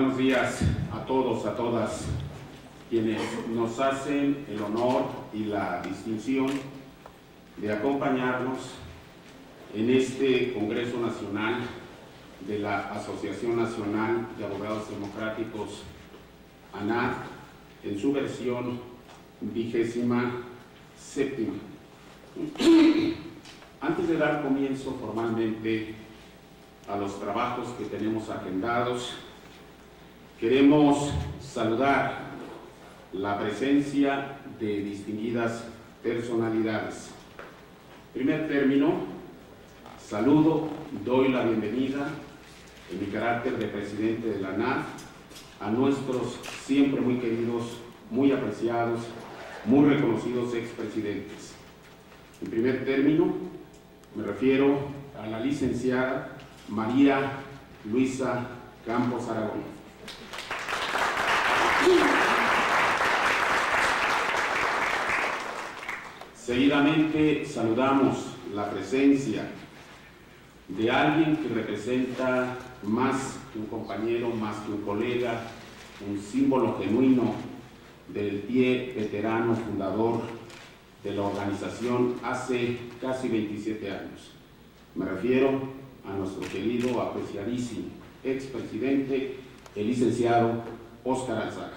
Buenos días a todos, a todas quienes nos hacen el honor y la distinción de acompañarnos en este Congreso Nacional de la Asociación Nacional de Abogados Democráticos, ANAD, en su versión 27ª. Antes de dar comienzo formalmente a los trabajos que tenemos agendados, queremos saludar la presencia de distinguidas personalidades. En primer término, saludo, doy la bienvenida, en mi carácter de presidente de la ANAD, a nuestros siempre muy queridos, muy apreciados, muy reconocidos expresidentes. En primer término, me refiero a la licenciada María Luisa Campos Aragón. Seguidamente saludamos la presencia de alguien que representa más que un compañero, más que un colega, un símbolo genuino del pie veterano fundador de la organización hace casi 27 años. Me refiero a nuestro querido, apreciadísimo expresidente, el licenciado Óscar Alzaga.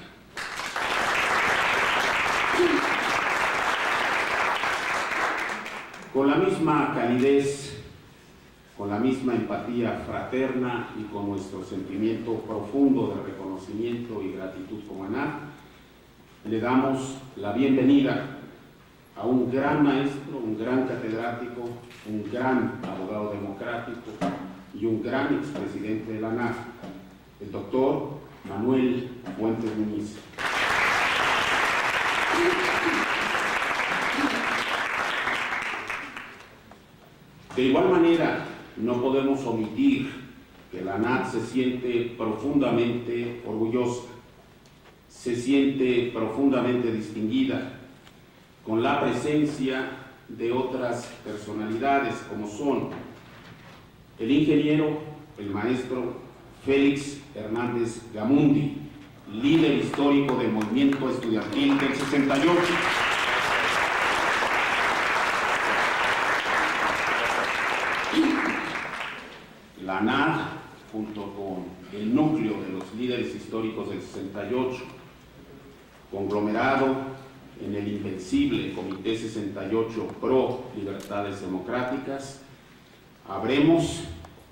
Con la misma calidez, con la misma empatía fraterna y con nuestro sentimiento profundo de reconocimiento y gratitud como ANAD, le damos la bienvenida a un gran maestro, un gran catedrático, un gran abogado democrático y un gran expresidente de la ANAD, el doctor Manuel Fuentes Muñiz. De igual manera, no podemos omitir que la ANAD se siente profundamente orgullosa, se siente profundamente distinguida con la presencia de otras personalidades como son el ingeniero, el maestro Félix Hernández Gamundi, líder histórico del movimiento estudiantil del 68. La ANAD, junto con el núcleo de los líderes históricos del 68, conglomerado en el invencible Comité 68 Pro Libertades Democráticas, habremos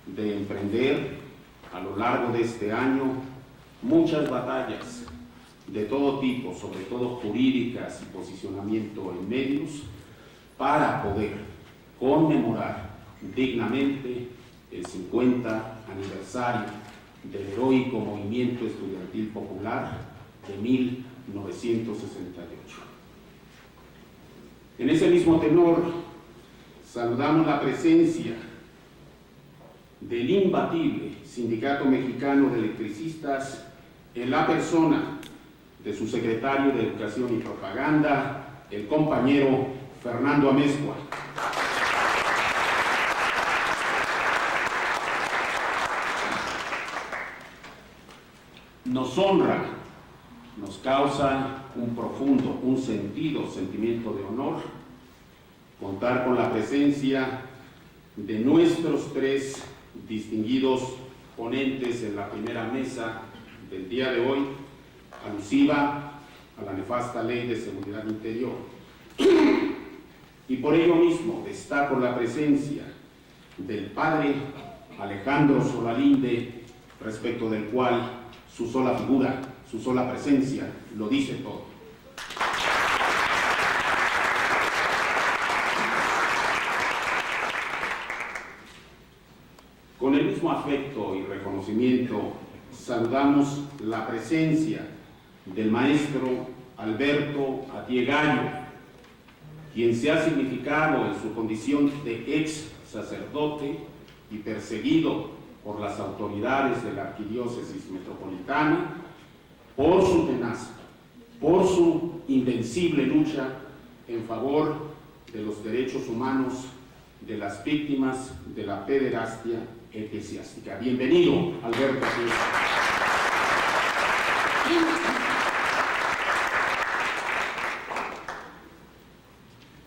de emprender a lo largo de este año muchas batallas de todo tipo, sobre todo jurídicas y posicionamiento en medios, para poder conmemorar dignamente el 50 aniversario del heroico movimiento estudiantil popular de 1968. En ese mismo tenor, saludamos la presencia del imbatible Sindicato Mexicano de Electricistas en la persona de su secretario de Educación y Propaganda, el compañero Fernando Amezcua. Nos honra, nos causa un profundo, un sentimiento de honor, contar con la presencia de nuestros tres distinguidos ponentes en la primera mesa del día de hoy, alusiva a la nefasta Ley de Seguridad Interior. Y por ello mismo destaco la presencia del padre Alejandro Solalinde, respecto del cual su sola figura, su sola presencia lo dice todo. Con el mismo afecto y reconocimiento saludamos la presencia del maestro Alberto Atiegallo, quien se ha significado en su condición de ex sacerdote y perseguido por las autoridades de la Arquidiócesis Metropolitana por su tenaz, por su invencible lucha en favor de los derechos humanos de las víctimas de la pederastia eclesiástica. Bienvenido, Alberto.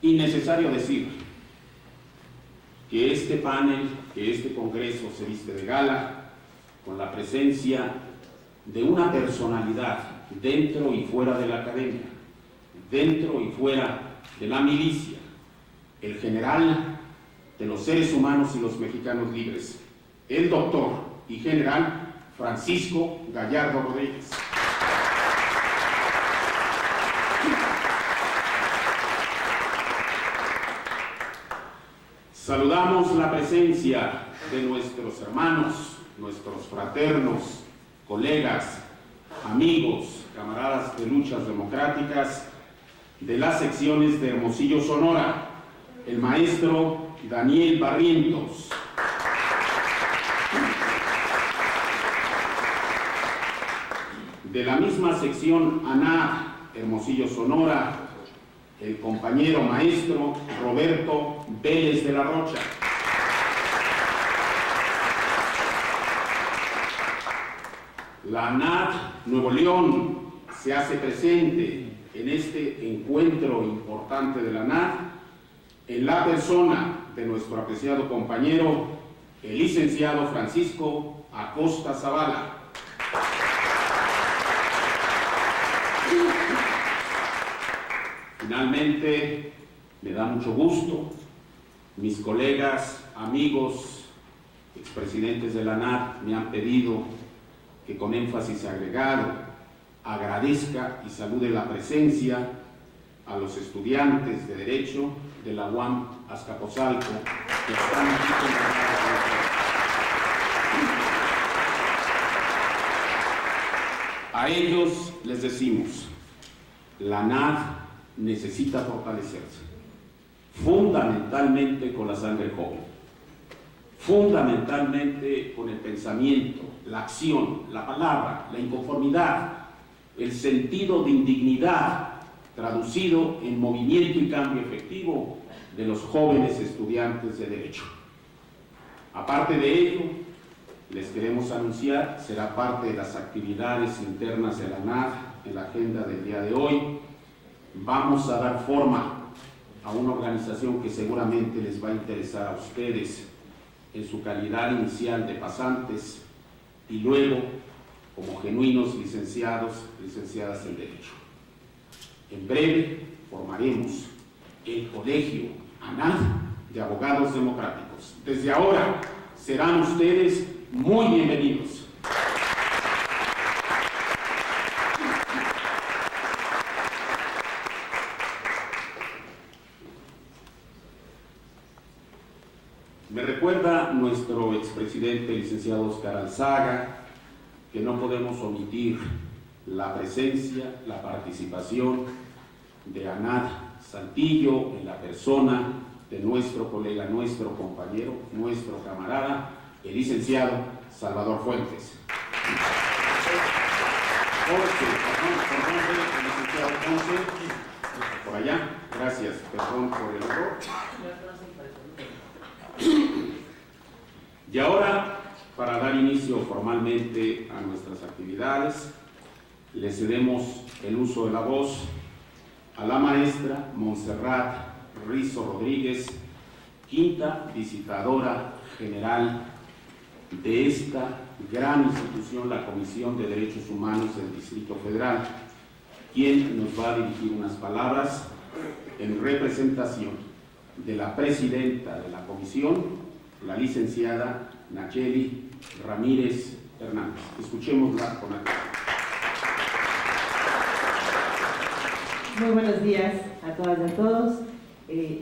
innecesario decir que este panel, que este congreso se viste de gala con la presencia de una personalidad dentro y fuera de la academia, dentro y fuera de la milicia, el general de los seres humanos y los mexicanos libres, el doctor y general Francisco Gallardo Rodríguez. Saludamos la presencia de nuestros hermanos, nuestros fraternos, colegas, amigos, camaradas de luchas democráticas de las secciones de Hermosillo, Sonora, el maestro Daniel Barrientos. De la misma sección ANAD, Hermosillo, Sonora, el compañero maestro Roberto Vélez de la Rocha. La ANAD Nuevo León se hace presente en este encuentro importante de la ANAD en la persona de nuestro apreciado compañero, el licenciado Francisco Acosta Zavala. Finalmente, me da mucho gusto, mis colegas, amigos, expresidentes de la ANAD me han pedido que con énfasis agregado agradezca y salude la presencia a los estudiantes de Derecho de la UAM Azcapotzalco que están aquí con nosotros. A ellos les decimos, la ANAD necesita fortalecerse, fundamentalmente con la sangre joven, fundamentalmente con el pensamiento, la acción, la palabra, la inconformidad, el sentido de indignidad traducido en movimiento y cambio efectivo de los jóvenes estudiantes de Derecho. Aparte de ello, les queremos anunciar, será parte de las actividades internas de la ANAD en la agenda del día de hoy. Vamos a dar forma a una organización que seguramente les va a interesar a ustedes en su calidad inicial de pasantes y luego como genuinos licenciados, licenciadas en Derecho. En breve formaremos el Colegio ANAD de Abogados Democráticos. Desde ahora serán ustedes muy bienvenidos. Me recuerda nuestro expresidente, licenciado Oscar Alzaga, que no podemos omitir la presencia, la participación de ANAD Saltillo en la persona de nuestro colega, nuestro compañero, nuestro camarada, el licenciado Salvador Fuentes. Por allá, gracias, perdón por el error. Y ahora, para dar inicio formalmente a nuestras actividades, le cedemos el uso de la voz a la maestra Montserrat Rizo Rodríguez, quinta visitadora general de esta gran institución, la Comisión de Derechos Humanos del Distrito Federal, quien nos va a dirigir unas palabras en representación de la presidenta de la comisión, la licenciada Nacheli Ramírez Hernández. Escuchémosla con atención. Muy buenos días a todas y a todos.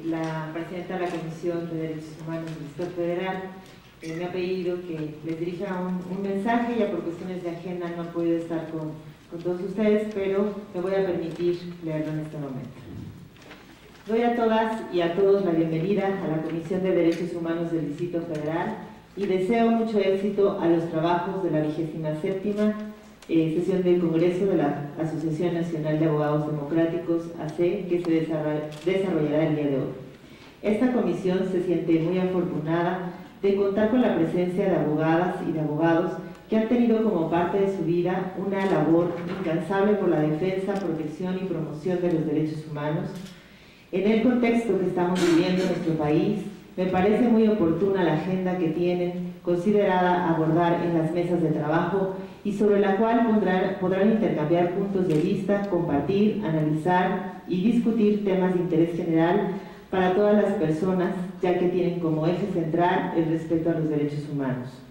La presidenta de la Comisión de Derechos Humanos del Distrito Federal me ha pedido que les dirija un mensaje. Ya por cuestiones de agenda no he podido estar con todos ustedes, pero me voy a permitir leerlo en este momento. Doy a todas y a todos la bienvenida a la Comisión de Derechos Humanos del Distrito Federal y deseo mucho éxito a los trabajos de la 27ª sesión del Congreso de la Asociación Nacional de Abogados Democráticos, AC, que se desarrollará el día de hoy. Esta comisión se siente muy afortunada de contar con la presencia de abogadas y de abogados que han tenido como parte de su vida una labor incansable por la defensa, protección y promoción de los derechos humanos, En el contexto que estamos viviendo en nuestro país, me parece muy oportuna la agenda que tienen considerada abordar en las mesas de trabajo y sobre la cual podrán intercambiar puntos de vista, compartir, analizar y discutir temas de interés general para todas las personas, ya que tienen como eje central el respeto a los derechos humanos.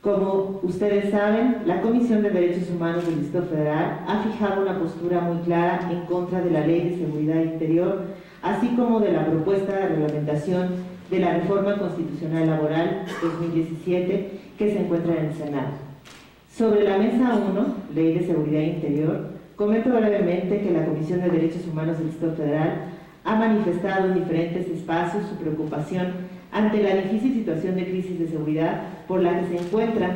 Como ustedes saben, la Comisión de Derechos Humanos del Distrito Federal ha fijado una postura muy clara en contra de la Ley de Seguridad Interior, así como de la propuesta de reglamentación de la Reforma Constitucional Laboral 2017 que se encuentra en el Senado. Sobre la Mesa 1, Ley de Seguridad Interior, comento brevemente que la Comisión de Derechos Humanos del Distrito Federal ha manifestado en diferentes espacios su preocupación ante la difícil situación de crisis de seguridad por la que se encuentra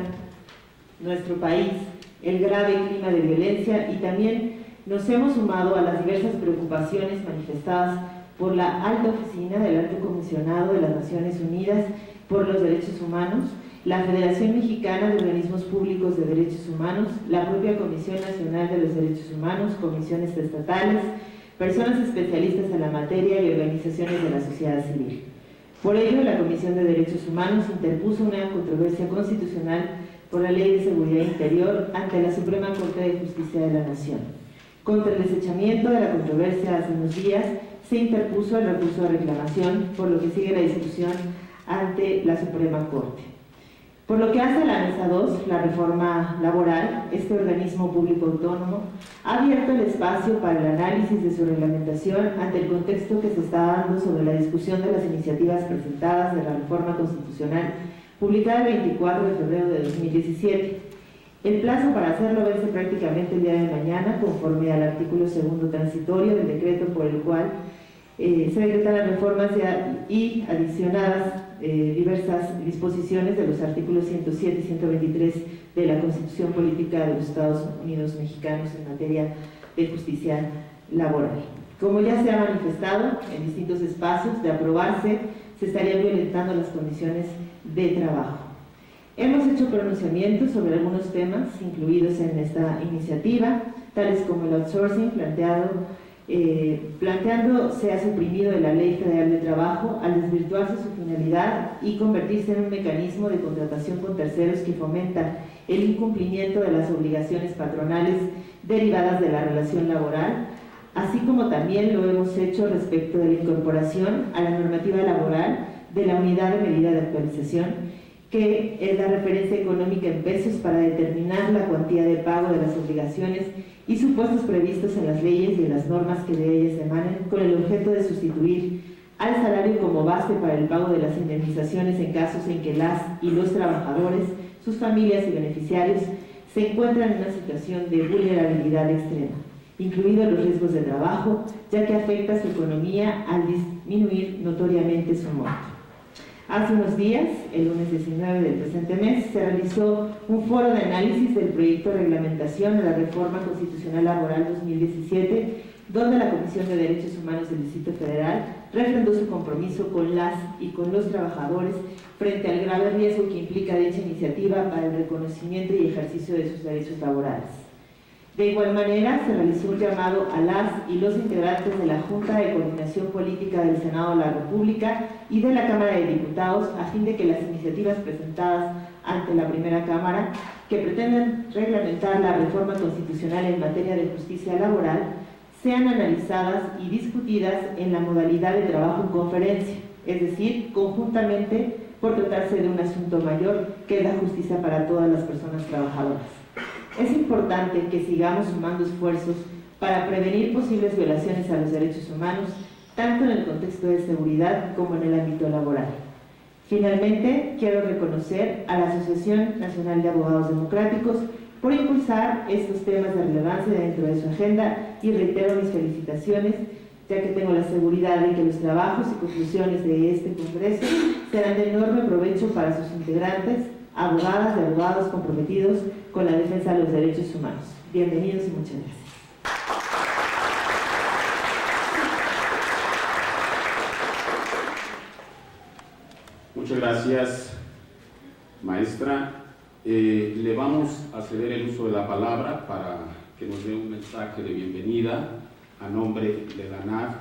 nuestro país, el grave clima de violencia, y también nos hemos sumado a las diversas preocupaciones manifestadas por la Alta Oficina del Alto Comisionado de las Naciones Unidas por los Derechos Humanos, la Federación Mexicana de Organismos Públicos de Derechos Humanos, la propia Comisión Nacional de los Derechos Humanos, comisiones estatales, personas especialistas en la materia y organizaciones de la sociedad civil. Por ello, la Comisión de Derechos Humanos interpuso una controversia constitucional por la Ley de Seguridad Interior ante la Suprema Corte de Justicia de la Nación. Contra el desechamiento de la controversia hace unos días, se interpuso el recurso de reclamación, por lo que sigue la discusión ante la Suprema Corte. Por lo que hace a la Mesa 2, la reforma laboral, este organismo público autónomo ha abierto el espacio para el análisis de su reglamentación ante el contexto que se está dando sobre la discusión de las iniciativas presentadas de la reforma constitucional publicada el 24 de febrero de 2017. El plazo para hacerlo vence prácticamente el día de mañana, conforme al artículo 2º transitorio del decreto por el cual se decretan las reformas y adicionadas diversas disposiciones de los artículos 107 y 123 de la Constitución Política de los Estados Unidos Mexicanos en materia de justicia laboral. Como ya se ha manifestado en distintos espacios, de aprobarse, se estarían violentando las condiciones de trabajo. Hemos hecho pronunciamientos sobre algunos temas incluidos en esta iniciativa, tales como el outsourcing planteando se ha suprimido de la Ley Federal de Trabajo al desvirtuarse su finalidad y convertirse en un mecanismo de contratación con terceros que fomenta el incumplimiento de las obligaciones patronales derivadas de la relación laboral, así como también lo hemos hecho respecto de la incorporación a la normativa laboral de la unidad de medida de actualización, que es la referencia económica en pesos para determinar la cuantía de pago de las obligaciones y supuestos previstos en las leyes y en las normas que de ellas emanen, con el objeto de sustituir al salario como base para el pago de las indemnizaciones en casos en que las y los trabajadores, sus familias y beneficiarios se encuentran en una situación de vulnerabilidad extrema, incluidos los riesgos de trabajo, ya que afecta su economía al disminuir notoriamente su monto. Hace unos días, el lunes 19 del presente mes, se realizó un foro de análisis del proyecto de reglamentación de la Reforma Constitucional Laboral 2017, donde la Comisión de Derechos Humanos del Distrito Federal refrendó su compromiso con las y con los trabajadores frente al grave riesgo que implica dicha iniciativa para el reconocimiento y ejercicio de sus derechos laborales. De igual manera, se realizó un llamado a las y los integrantes de la Junta de Coordinación Política del Senado de la República y de la Cámara de Diputados a fin de que las iniciativas presentadas ante la primera Cámara, que pretenden reglamentar la reforma constitucional en materia de justicia laboral, sean analizadas y discutidas en la modalidad de trabajo en conferencia, es decir, conjuntamente, por tratarse de un asunto mayor que es la justicia para todas las personas trabajadoras. Es importante que sigamos sumando esfuerzos para prevenir posibles violaciones a los derechos humanos, tanto en el contexto de seguridad como en el ámbito laboral. Finalmente, quiero reconocer a la Asociación Nacional de Abogados Democráticos por impulsar estos temas de relevancia dentro de su agenda y reitero mis felicitaciones, ya que tengo la seguridad de que los trabajos y conclusiones de este Congreso serán de enorme provecho para sus integrantes, abogadas y abogados comprometidos con la defensa de los derechos humanos. Bienvenidos y muchas gracias. Muchas gracias, maestra. Le vamos a ceder el uso de la palabra para que nos dé un mensaje de bienvenida a nombre de la ANAF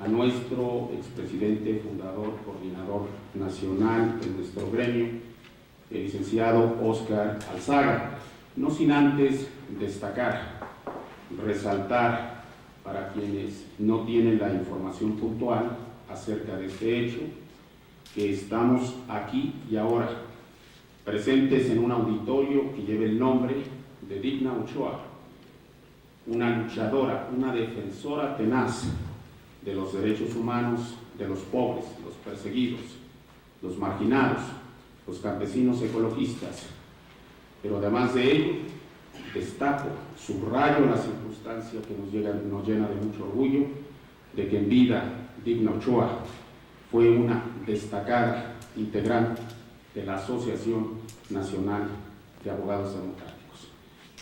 a nuestro expresidente, fundador, coordinador nacional de nuestro gremio, el licenciado Óscar Alzaga, no sin antes destacar, resaltar para quienes no tienen la información puntual acerca de este hecho, que estamos aquí y ahora presentes en un auditorio que lleva el nombre de Digna Ochoa, una luchadora, una defensora tenaz de los derechos humanos de los pobres, los perseguidos, los marginados, los campesinos ecologistas. Pero además de ello, destaco, subrayo la circunstancia que nos llena de mucho orgullo, de que en vida Digna Ochoa fue una destacada integrante de la Asociación Nacional de Abogados Democráticos.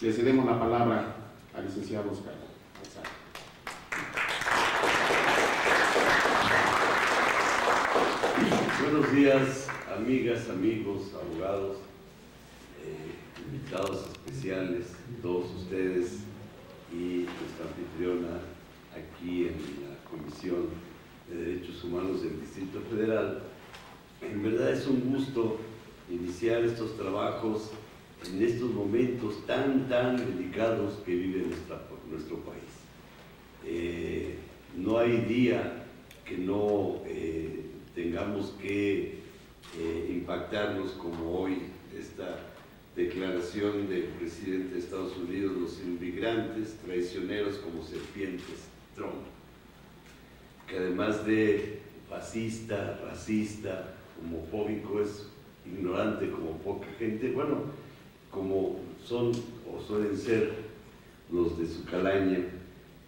Le cedemos la palabra al licenciado Óscar Alzaga. Buenos días, amigas, amigos, abogados, invitados especiales, todos ustedes y nuestra anfitriona aquí en la Comisión de Derechos Humanos del Distrito Federal. En verdad es un gusto iniciar estos trabajos en estos momentos tan delicados que vive nuestro país. No hay día que no tengamos que impactarnos como hoy esta declaración del presidente de Estados Unidos: los inmigrantes traicioneros como serpientes, Trump, que además de fascista, racista, homofóbico, es ignorante como poca gente, bueno, como son o suelen ser los de su calaña,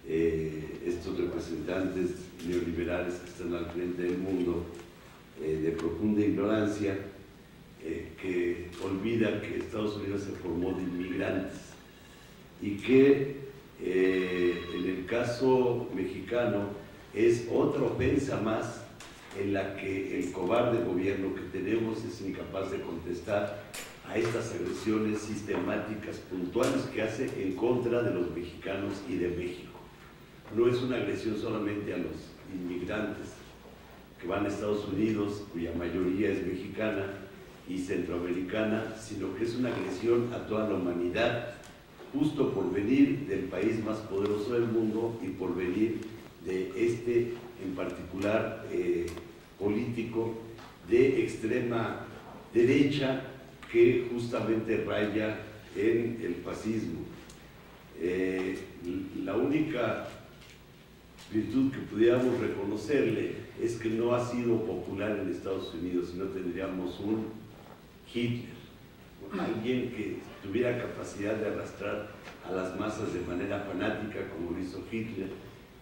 estos representantes neoliberales que están al frente del mundo, de profunda ignorancia, que olvidan que Estados Unidos se formó de inmigrantes y que en el caso mexicano es otra ofensa más en la que el cobarde gobierno que tenemos es incapaz de contestar a estas agresiones sistemáticas, puntuales, que hace en contra de los mexicanos y de México. No es una agresión solamente a los inmigrantes que van a Estados Unidos, cuya mayoría es mexicana y centroamericana, sino que es una agresión a toda la humanidad, justo por venir del país más poderoso del mundo y por venir de este, en particular, político de extrema derecha que justamente raya en el fascismo. La única virtud que pudiéramos reconocerle es que no ha sido popular en Estados Unidos, si no tendríamos un Hitler, alguien que tuviera capacidad de arrastrar a las masas de manera fanática, como lo hizo Hitler,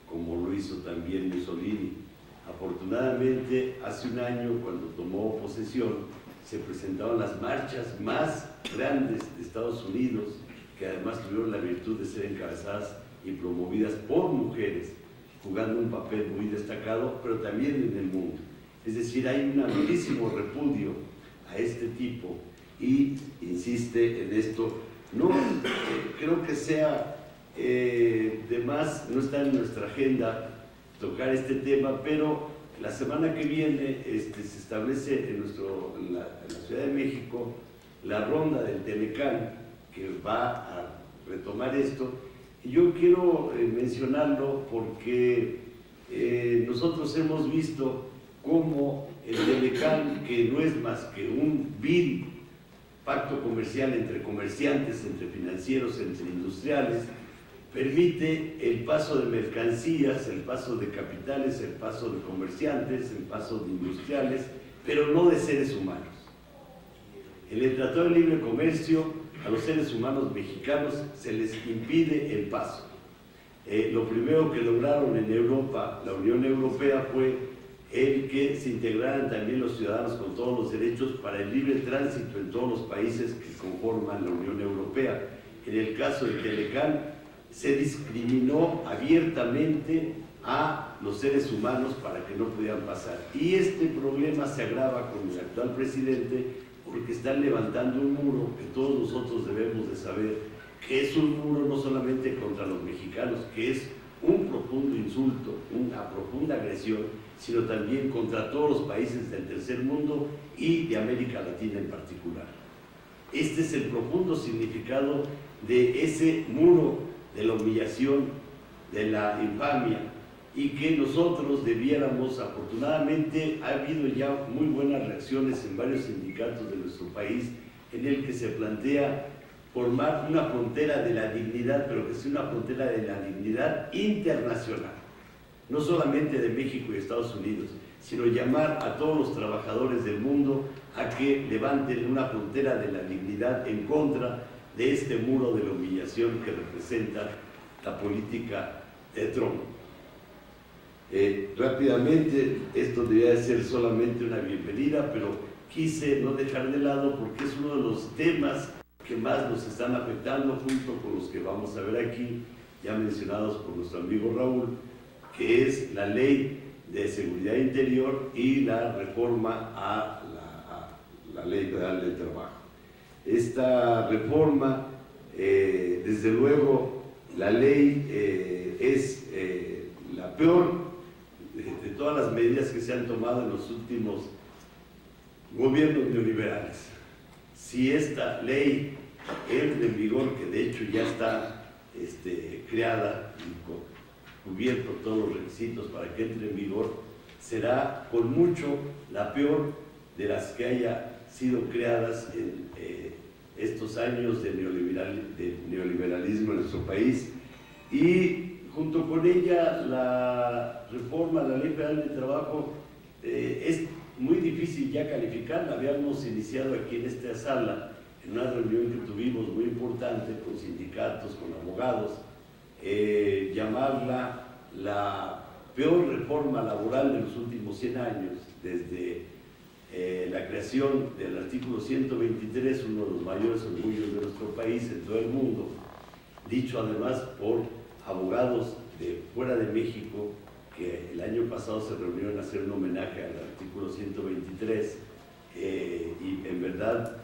como lo hizo también Mussolini. Afortunadamente, hace un año, cuando tomó posesión, se presentaron las marchas más grandes de Estados Unidos, que además tuvieron la virtud de ser encabezadas y promovidas por mujeres, jugando un papel muy destacado, pero también en el mundo. Es decir, hay un amplísimo repudio a este tipo y insiste en esto. No creo que sea de más, no está en nuestra agenda tocar este tema, pero la semana que viene se establece en la Ciudad de México la ronda del Telecán, que va a retomar esto. Y yo quiero mencionarlo porque nosotros hemos visto cómo el Telecán, que no es más que un vil pacto comercial entre comerciantes, entre financieros, entre industriales, permite el paso de mercancías, el paso de capitales, el paso de comerciantes, el paso de industriales, pero no de seres humanos. En el Tratado de Libre Comercio, a los seres humanos mexicanos se les impide el paso. Lo primero que lograron en Europa, la Unión Europea, fue el que se integraran también los ciudadanos con todos los derechos para el libre tránsito en todos los países que conforman la Unión Europea. En el caso del Telecán, se discriminó abiertamente a los seres humanos para que no pudieran pasar. Y este problema se agrava con el actual presidente porque están levantando un muro que todos nosotros debemos de saber que es un muro no solamente contra los mexicanos, que es un profundo profundo insulto, una profunda agresión, sino también contra todos los países del tercer mundo y de América Latina en particular. Este es el profundo significado de ese muro de la humillación, de la infamia, y que nosotros debiéramos, afortunadamente ha habido ya muy buenas reacciones en varios sindicatos de nuestro país, en el que se plantea formar una frontera de la dignidad, pero que sea una frontera de la dignidad internacional, no solamente de México y Estados Unidos, sino llamar a todos los trabajadores del mundo a que levanten una frontera de la dignidad en contra de este muro de la humillación que representa la política de Trump. Rápidamente, esto debía ser solamente una bienvenida, pero quise no dejar de lado porque es uno de los temas que más nos están afectando, junto con los que vamos a ver aquí, ya mencionados por nuestro amigo Raúl, que es la Ley de Seguridad Interior y la reforma a la Ley Federal del Trabajo. Esta reforma, desde luego, la ley es la peor de todas las medidas que se han tomado en los últimos gobiernos neoliberales. Si esta ley entra en vigor, que de hecho ya está creada y cubierto todos los requisitos para que entre en vigor, será con mucho la peor de las que haya sido creadas en estos años de neoliberalismo en nuestro país. Y junto con ella la reforma a la Ley Federal del Trabajo es muy difícil ya calificarla. Habíamos iniciado aquí en esta sala, en una reunión que tuvimos muy importante con sindicatos, con abogados, llamarla la peor reforma laboral de los últimos 100 años, desde la creación del artículo 123, uno de los mayores orgullos de nuestro país en todo el mundo, dicho además por abogados de fuera de México, que el año pasado se reunieron a hacer un homenaje al artículo 123, y en verdad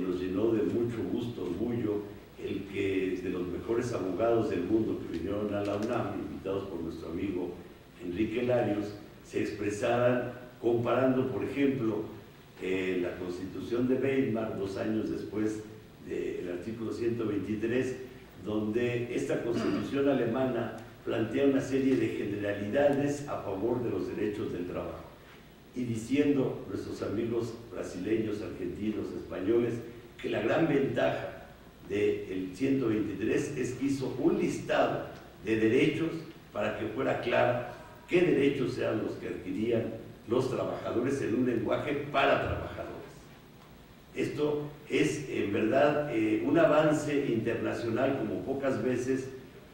nos llenó de mucho gusto, orgullo, el que de los mejores abogados del mundo que vinieron a la UNAM, invitados por nuestro amigo Enrique Larios, se expresaran comparando, por ejemplo, la Constitución de Weimar, 2 años después del artículo 123, donde esta Constitución alemana plantea una serie de generalidades a favor de los derechos del trabajo, y diciendo nuestros amigos brasileños, argentinos, españoles, que la gran ventaja del 123 es que hizo un listado de derechos para que fuera claro qué derechos eran los que adquirían los trabajadores en un lenguaje para trabajadores. Esto es en verdad un avance internacional como pocas veces,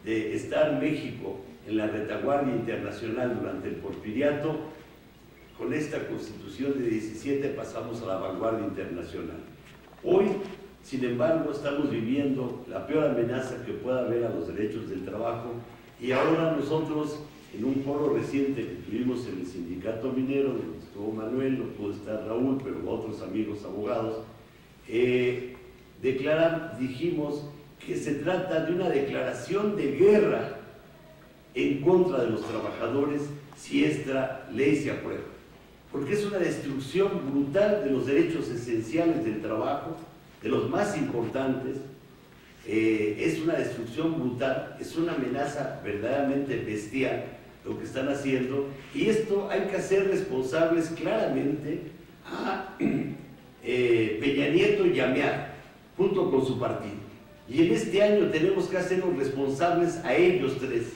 de estar México en la retaguardia internacional durante el porfiriato. Con esta Constitución de 17 pasamos a la vanguardia internacional. Hoy, sin embargo, estamos viviendo la peor amenaza que pueda haber a los derechos del trabajo, y ahora nosotros, en un foro reciente que tuvimos en el sindicato minero, donde estuvo Manuel, no pudo estar Raúl, pero otros amigos abogados, dijimos que se trata de una declaración de guerra en contra de los trabajadores si esta ley se aprueba, porque es una destrucción brutal de los derechos esenciales del trabajo, de los más importantes. Es una destrucción brutal, es una amenaza verdaderamente bestial lo que están haciendo, y esto hay que hacer responsables claramente a Peña Nieto y Yamear, junto con su partido. Y en este año tenemos que hacernos responsables a ellos tres,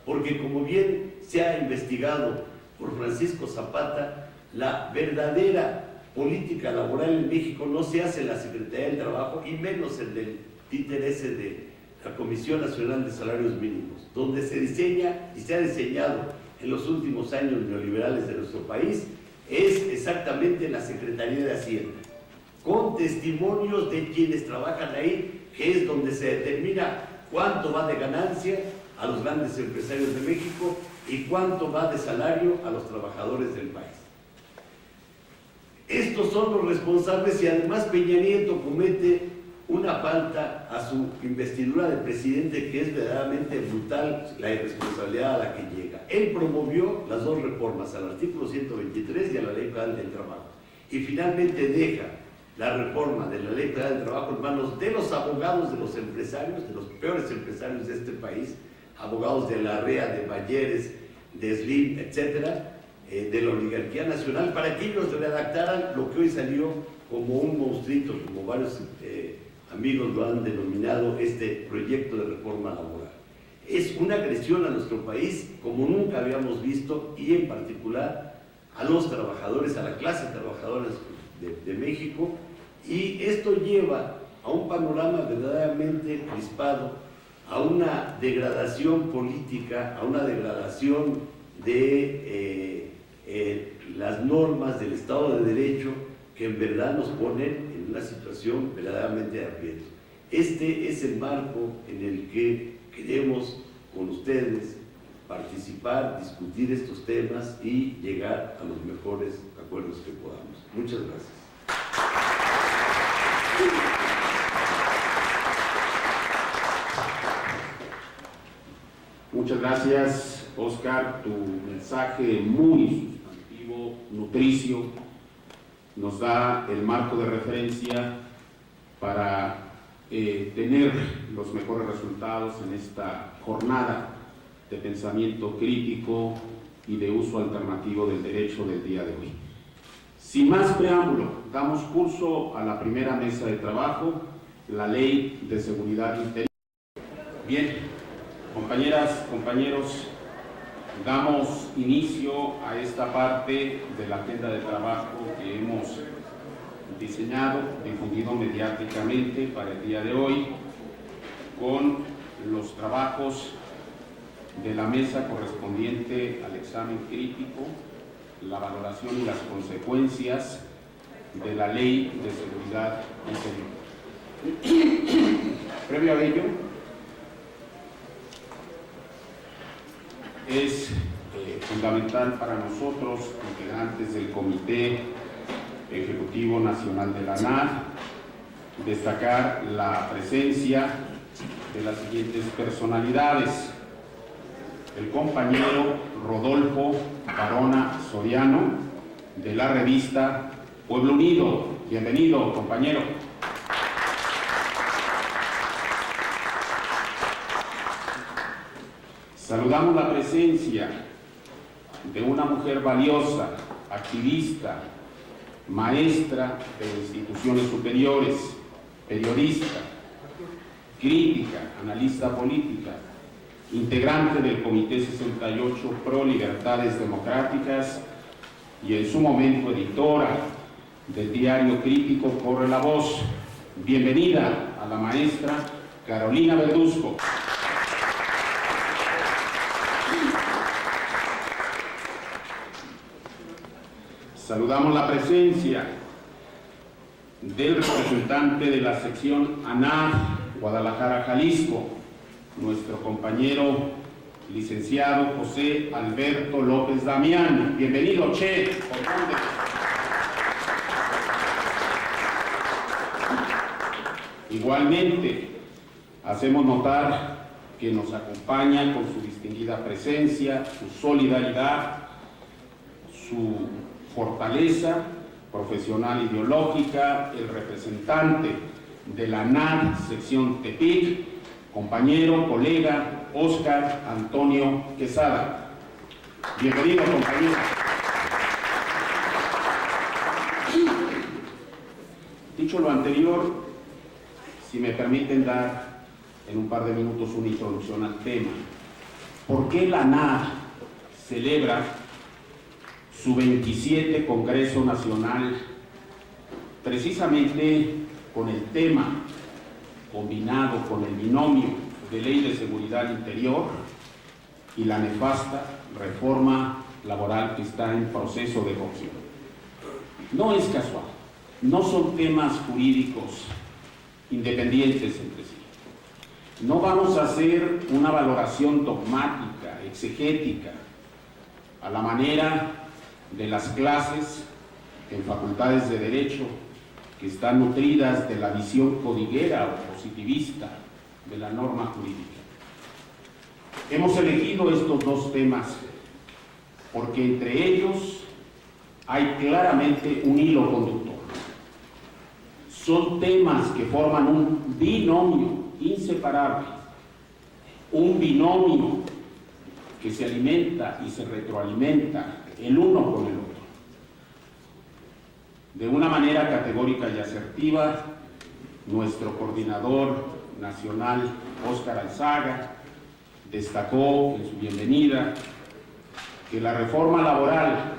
porque como bien se ha investigado por Francisco Zapata, la verdadera política laboral en México no se hace en la Secretaría del Trabajo, y menos en el títere ese de la Comisión Nacional de Salarios Mínimos, donde se diseña y se ha diseñado en los últimos años neoliberales de nuestro país, es exactamente en la Secretaría de Hacienda, con testimonios de quienes trabajan ahí, que es donde se determina cuánto va de ganancia a los grandes empresarios de México y cuánto va de salario a los trabajadores del país. Estos son los responsables, y además Peña Nieto comete una falta a su investidura de presidente que es verdaderamente brutal la irresponsabilidad a la que llega. Él promovió las dos reformas, al artículo 123 y a la Ley Federal del Trabajo, y finalmente deja la reforma de la Ley Federal del Trabajo en manos de los abogados de los empresarios, de los peores empresarios de este país, abogados de la REA, de Bayeres, de Slim, etcétera, de la oligarquía nacional, para que ellos redactaran lo que hoy salió como un monstruito, como varios amigos lo han denominado, este proyecto de reforma laboral. Es una agresión a nuestro país como nunca habíamos visto, y en particular a los trabajadores, a la clase trabajadora de México, y esto lleva a un panorama verdaderamente crispado, a una degradación política, a una degradación de las normas del Estado de Derecho, que en verdad nos ponen en una situación verdaderamente de aprieto. Este es el marco en el que queremos con ustedes participar, discutir estos temas y llegar a los mejores acuerdos que podamos. Muchas gracias. Muchas gracias, Oscar. Tu mensaje muy sustantivo, nutricio, nos da el marco de referencia para tener los mejores resultados en esta jornada de pensamiento crítico y de uso alternativo del derecho del día de hoy. Sin más preámbulo, damos curso a la primera mesa de trabajo, la Ley de Seguridad Interior. Bien, compañeras, compañeros, damos inicio a esta parte de la agenda de trabajo que hemos diseñado, difundido mediáticamente para el día de hoy, con los trabajos de la mesa correspondiente al examen crítico, la valoración y las consecuencias de la Ley de Seguridad Interior. Previo a ello, es fundamental para nosotros, integrantes del Comité Ejecutivo Nacional de la ANAD, destacar la presencia de las siguientes personalidades: el compañero Rodolfo Barona Soriano, de la revista Pueblo Unido. Bienvenido, compañero. Saludamos la presencia de una mujer valiosa, activista, maestra de instituciones superiores, periodista, crítica, analista política, integrante del Comité 68 Pro Libertades Democráticas y en su momento editora del diario crítico Corre la Voz. Bienvenida a la maestra Carolina Verduzco. Saludamos la presencia del representante de la sección ANAD Guadalajara, Jalisco, nuestro compañero licenciado José Alberto López Damián. Bienvenido, Che. Igualmente, hacemos notar que nos acompaña con su distinguida presencia, su solidaridad, su fortaleza profesional ideológica, el representante de la ANAD sección Tepic, compañero, colega, Óscar Antonio Quesada. Bienvenido, compañero. Dicho lo anterior, si me permiten dar en un par de minutos una introducción al tema. ¿Por qué la ANAD celebra su 27 Congreso Nacional precisamente con el tema combinado con el binomio de Ley de Seguridad Interior y la nefasta reforma laboral que está en proceso de cocción? No es casual, no son temas jurídicos independientes entre sí. No vamos a hacer una valoración dogmática, exegética, a la manera de las clases en facultades de Derecho que están nutridas de la visión codiguera o positivista de la norma jurídica. Hemos elegido estos dos temas porque entre ellos hay claramente un hilo conductor. Son temas que forman un binomio inseparable, un binomio que se alimenta y se retroalimenta el uno con el otro. De una manera categórica y asertiva, nuestro coordinador nacional, Óscar Alzaga, destacó en su bienvenida que la reforma laboral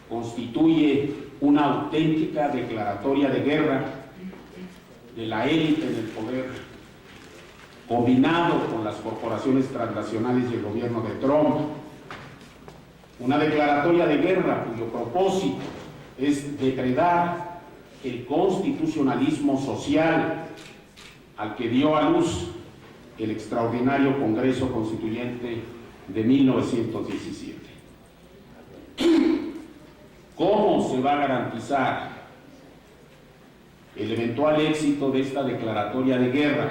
constituye una auténtica declaratoria de guerra de la élite del poder, combinado con las corporaciones transnacionales y el gobierno de Trump. Una declaratoria de guerra cuyo propósito es depredar el constitucionalismo social al que dio a luz el extraordinario Congreso Constituyente de 1917. ¿Cómo se va a garantizar el eventual éxito de esta declaratoria de guerra?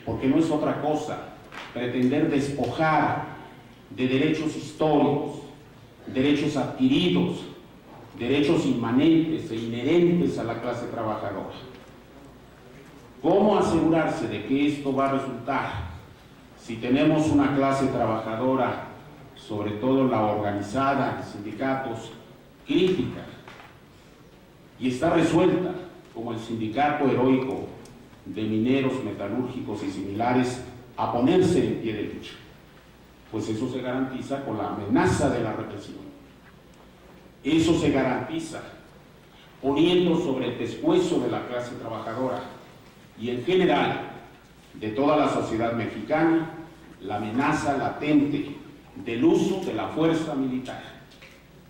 Porque no es otra cosa pretender despojar de derechos históricos, derechos adquiridos, derechos inmanentes e inherentes a la clase trabajadora. ¿Cómo asegurarse de que esto va a resultar si tenemos una clase trabajadora, sobre todo la organizada en sindicatos, crítica y está resuelta, como el sindicato heroico de mineros, metalúrgicos y similares, a ponerse en pie de lucha? Pues eso se garantiza con la amenaza de la represión. Eso se garantiza poniendo sobre el pescuezo de la clase trabajadora y en general de toda la sociedad mexicana la amenaza latente del uso de la fuerza militar.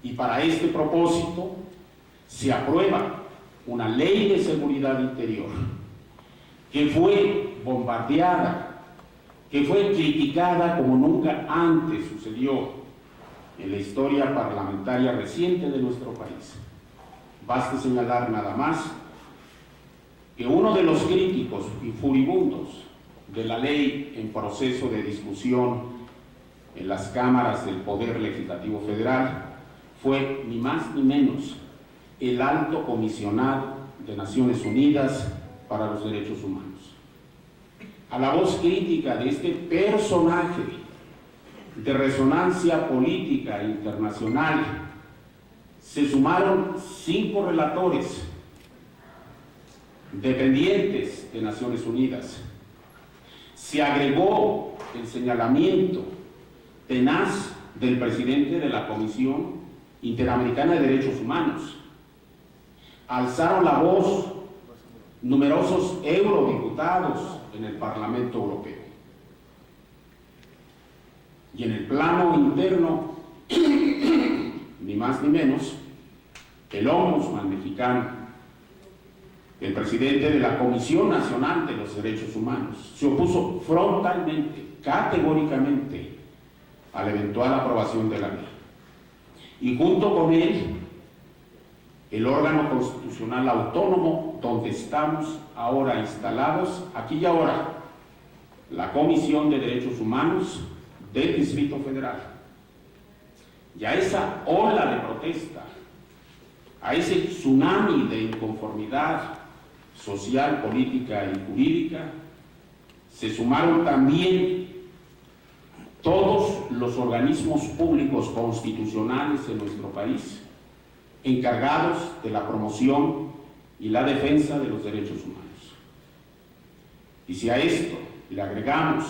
Y para este propósito se aprueba una ley de seguridad interior que fue bombardeada, que fue criticada como nunca antes sucedió en la historia parlamentaria reciente de nuestro país. Baste señalar nada más que uno de los críticos y furibundos de la ley en proceso de discusión en las cámaras del Poder Legislativo Federal fue ni más ni menos el alto comisionado de Naciones Unidas para los Derechos Humanos. A la voz crítica de este personaje de resonancia política internacional se sumaron 5 relatores dependientes de Naciones Unidas. Se agregó el señalamiento tenaz del presidente de la Comisión Interamericana de Derechos Humanos. Alzaron la voz numerosos eurodiputados en el Parlamento Europeo. Y en el plano interno, ni más ni menos, el Ombudsman mexicano, el presidente de la Comisión Nacional de los Derechos Humanos, se opuso frontalmente, categóricamente, a la eventual aprobación de la ley. Y junto con él, el órgano constitucional autónomo donde estamos ahora instalados, aquí y ahora, la Comisión de Derechos Humanos del Distrito Federal. Y a esa ola de protesta, a ese tsunami de inconformidad social, política y jurídica, se sumaron también todos los organismos públicos constitucionales en nuestro país, encargados de la promoción y la defensa de los derechos humanos. Y si a esto le agregamos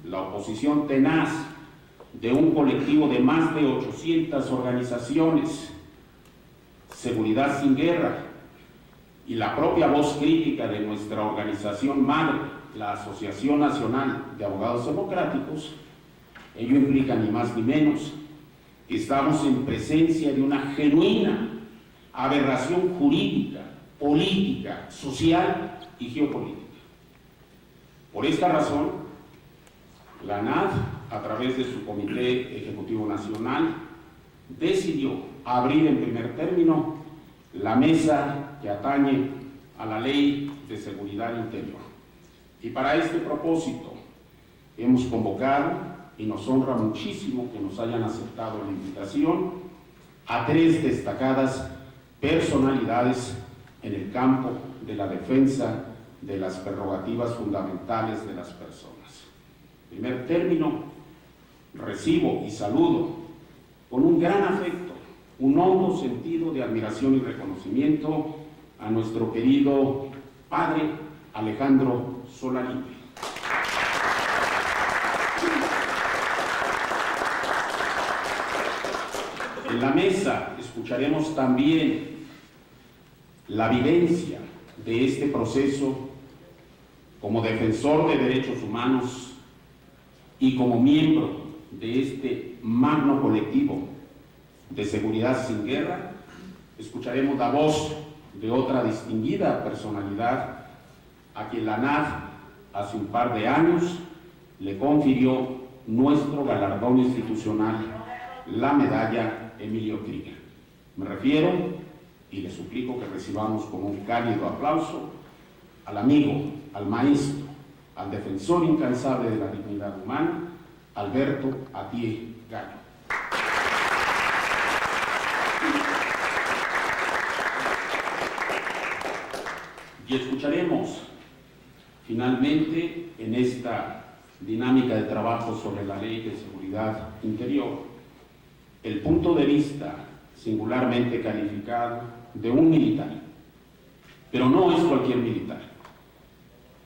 la oposición tenaz de un colectivo de más de 800 organizaciones, Seguridad Sin Guerra, y la propia voz crítica de nuestra organización madre, la Asociación Nacional de Abogados Democráticos, ello implica ni más ni menos que estamos en presencia de una genuina aberración jurídica, política, social y geopolítica. Por esta razón, la ANAD, a través de su Comité Ejecutivo Nacional, decidió abrir en primer término la mesa que atañe a la Ley de Seguridad Interior. Y para este propósito hemos convocado, y nos honra muchísimo que nos hayan aceptado la invitación, a 3 destacadas personalidades en el campo de la defensa de las prerrogativas fundamentales de las personas. En primer término, recibo y saludo con un gran afecto, un hondo sentido de admiración y reconocimiento a nuestro querido padre Alejandro Solalinde. En la mesa escucharemos también la vivencia de este proceso como defensor de derechos humanos y como miembro de este magno colectivo de seguridad sin guerra. Escucharemos la voz de otra distinguida personalidad a quien la ANAF hace un par de años le confirió nuestro galardón institucional, la medalla Emilio Krieger. Me refiero, y le suplico que recibamos con un cálido aplauso, al amigo, al maestro, al defensor incansable de la dignidad humana, Alberto Atié Gallo. Y escucharemos finalmente en esta dinámica de trabajo sobre la Ley de Seguridad Interior el punto de vista singularmente calificado de un militar, pero no es cualquier militar,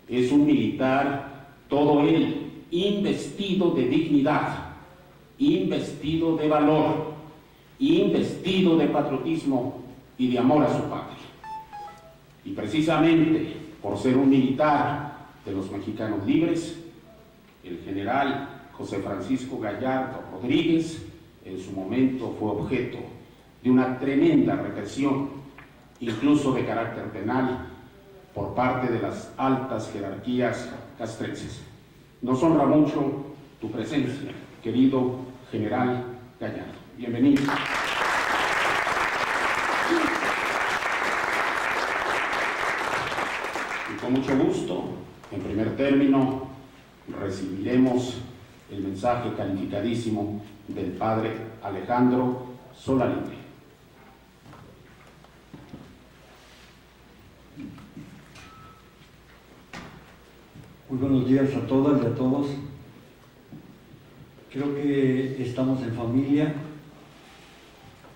es un militar todo él investido de dignidad, investido de valor, investido de patriotismo y de amor a su patria. Y precisamente por ser un militar de los mexicanos libres, el general José Francisco Gallardo Rodríguez en su momento fue objeto de una tremenda represión, incluso de carácter penal, por parte de las altas jerarquías castrenses. Nos honra mucho tu presencia, querido general Gallardo. Bienvenido. Y con mucho gusto, en primer término, recibiremos el mensaje calificadísimo del padre Alejandro Solalinde. Muy buenos días a todas y a todos. Creo que estamos en familia.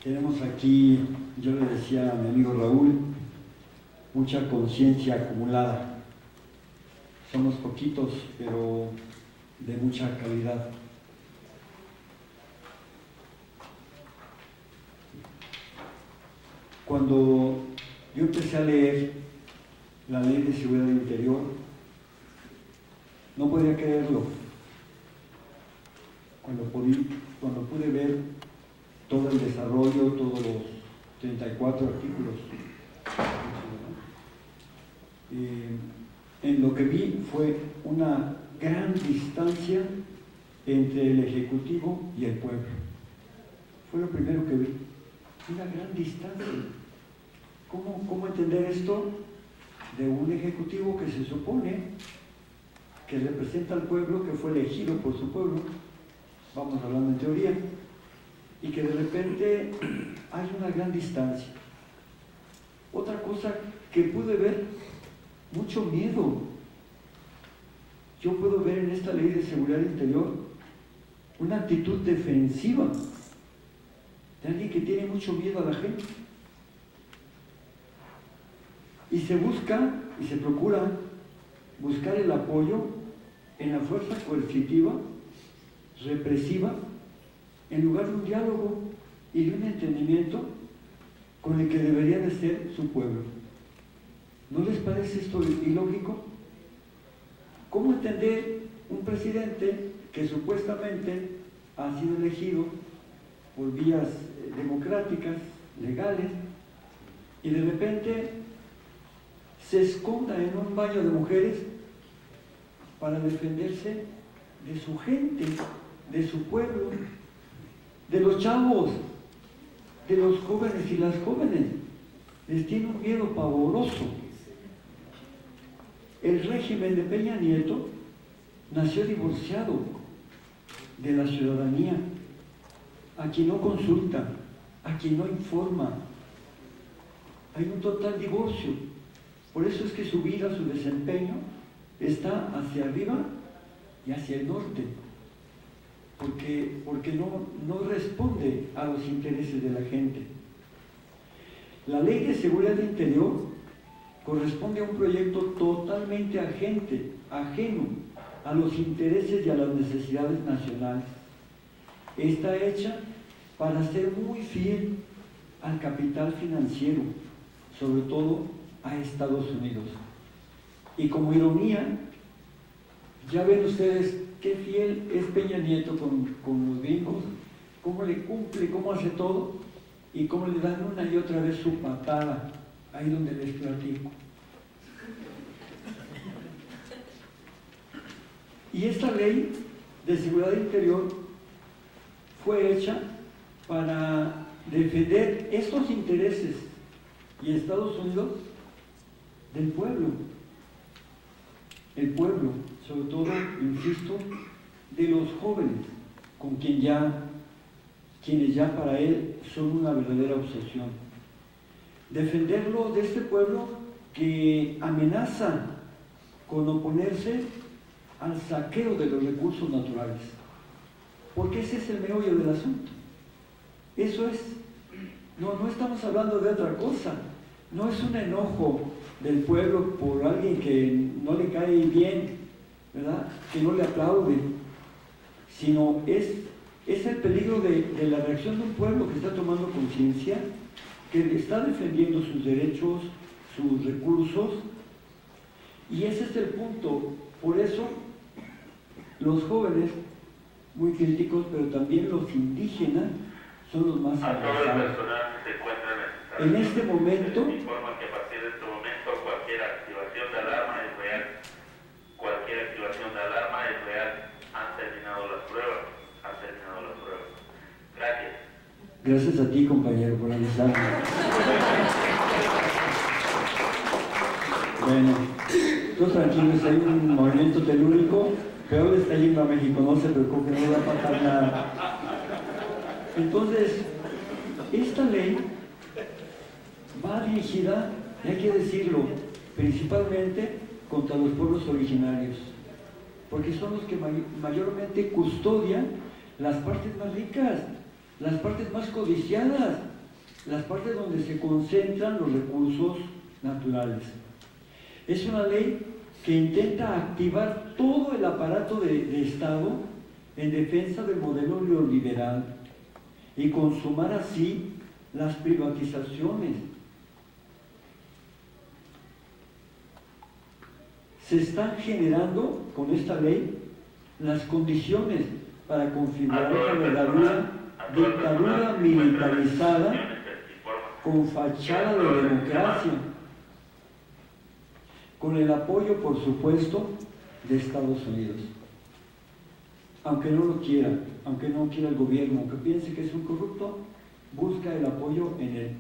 Tenemos aquí, yo le decía a mi amigo Raúl, mucha conciencia acumulada. Somos poquitos, pero de mucha calidad. Cuando yo empecé a leer la Ley de Seguridad Interior, no podía creerlo. Cuando pude ver todo el desarrollo, todos los 34 artículos, en lo que vi fue una gran distancia entre el Ejecutivo y el pueblo. Fue lo primero que vi, una gran distancia. ¿Cómo entender esto de un Ejecutivo que se supone que representa al pueblo, que fue elegido por su pueblo, vamos hablando en teoría, y que de repente hay una gran distancia? Otra cosa que pude ver, mucho miedo. Yo puedo ver en esta Ley de Seguridad Interior una actitud defensiva de alguien que tiene mucho miedo a la gente. Y se busca y se procura buscar el apoyo en la fuerza coercitiva, represiva, en lugar de un diálogo y de un entendimiento con el que debería de ser su pueblo. ¿No les parece esto ilógico? ¿Cómo entender un presidente que supuestamente ha sido elegido por vías democráticas, legales, y de repente se esconda en un baño de mujeres para defenderse de su gente, de su pueblo, de los chavos, de los jóvenes y las jóvenes? les tiene un miedo pavoroso. El régimen de Peña Nieto nació divorciado de la ciudadanía, a quien no consulta, a quien no informa. Hay un total divorcio. Por eso es que su vida, su desempeño, está hacia arriba y hacia el norte, porque no responde a los intereses de la gente. La Ley de Seguridad Interior corresponde a un proyecto totalmente ajeno a los intereses y a las necesidades nacionales. Está hecha para ser muy fiel al capital financiero, sobre todo a Estados Unidos. Y como ironía, ya ven ustedes qué fiel es Peña Nieto con los gringos, cómo le cumple, cómo hace todo, y cómo le dan una y otra vez su patada, ahí donde les platico. Y esta ley de seguridad interior fue hecha para defender estos intereses y Estados Unidos del pueblo. El pueblo, sobre todo, insisto, de los jóvenes, con quienes ya para él son una verdadera obsesión. Defenderlo de este pueblo que amenaza con oponerse al saqueo de los recursos naturales, porque ese es el meollo del asunto. Eso es, no estamos hablando de otra cosa, no es un enojo del pueblo por alguien que no le cae bien, ¿verdad?, que no le aplaude, sino es el peligro de la reacción de un pueblo que está tomando conciencia, que está defendiendo sus derechos, sus recursos, y ese es el punto. Por eso los jóvenes, muy críticos, pero también los indígenas, son los más avanzados. En este momento, informa que a partir de este momento cualquier activación de alarma es real. Cualquier activación de alarma es real. Han terminado las pruebas. Gracias. Gracias a ti, compañero, por avisarme. Bueno, todos tranquilos, hay un movimiento telúrico, peor está yendo a México, no se preocupen, no va a pasar nada. Entonces, esta ley va dirigida, y hay que decirlo, principalmente contra los pueblos originarios, porque son los que mayormente custodian las partes más ricas, las partes más codiciadas, las partes donde se concentran los recursos naturales. Es una ley que intenta activar todo el aparato de Estado en defensa del modelo neoliberal y consumar así las privatizaciones. Se están generando con esta ley las condiciones para configurar una verdadera dictadura militarizada con fachada de democracia, con el apoyo, por supuesto, de Estados Unidos. Aunque no lo quiera, aunque no quiera el gobierno, aunque piense que es un corrupto, busca el apoyo en él.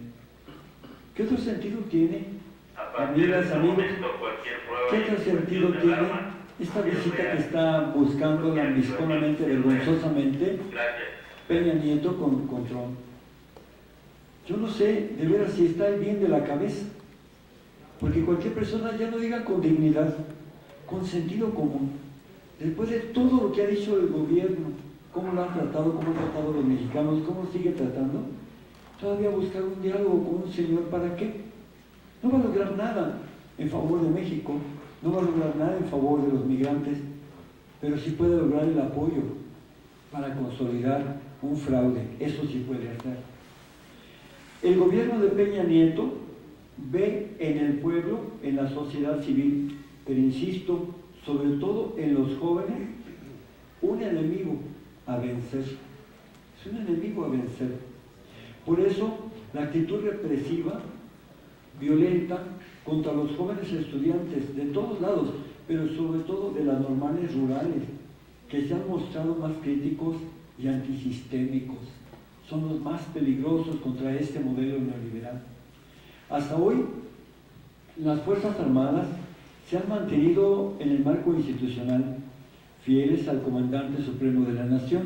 ¿Qué otro sentido tiene, amigas, amigos? ¿Qué otro sentido tiene esta visita que está buscando lambisconamente, vergonzosamente, Peña Nieto con Trump? Yo no sé de veras si está bien de la cabeza, porque cualquier persona, ya no diga con dignidad, con sentido común, después de todo lo que ha dicho el gobierno, cómo lo han tratado, cómo han tratado a los mexicanos, cómo sigue tratando, todavía buscar un diálogo con un señor, ¿para qué? No va a lograr nada en favor de México, no va a lograr nada en favor de los migrantes, pero sí puede lograr el apoyo para consolidar un fraude, eso sí puede hacer. El gobierno de Peña Nieto ve en el pueblo, en la sociedad civil, pero insisto, sobre todo en los jóvenes, un enemigo a vencer. Es un enemigo a vencer. Por eso, la actitud represiva, violenta, contra los jóvenes estudiantes de todos lados, pero sobre todo de las normales rurales, que se han mostrado más críticos y antisistémicos. Son los más peligrosos contra este modelo neoliberal. Hasta hoy, las Fuerzas Armadas se han mantenido en el marco institucional, fieles al comandante supremo de la nación.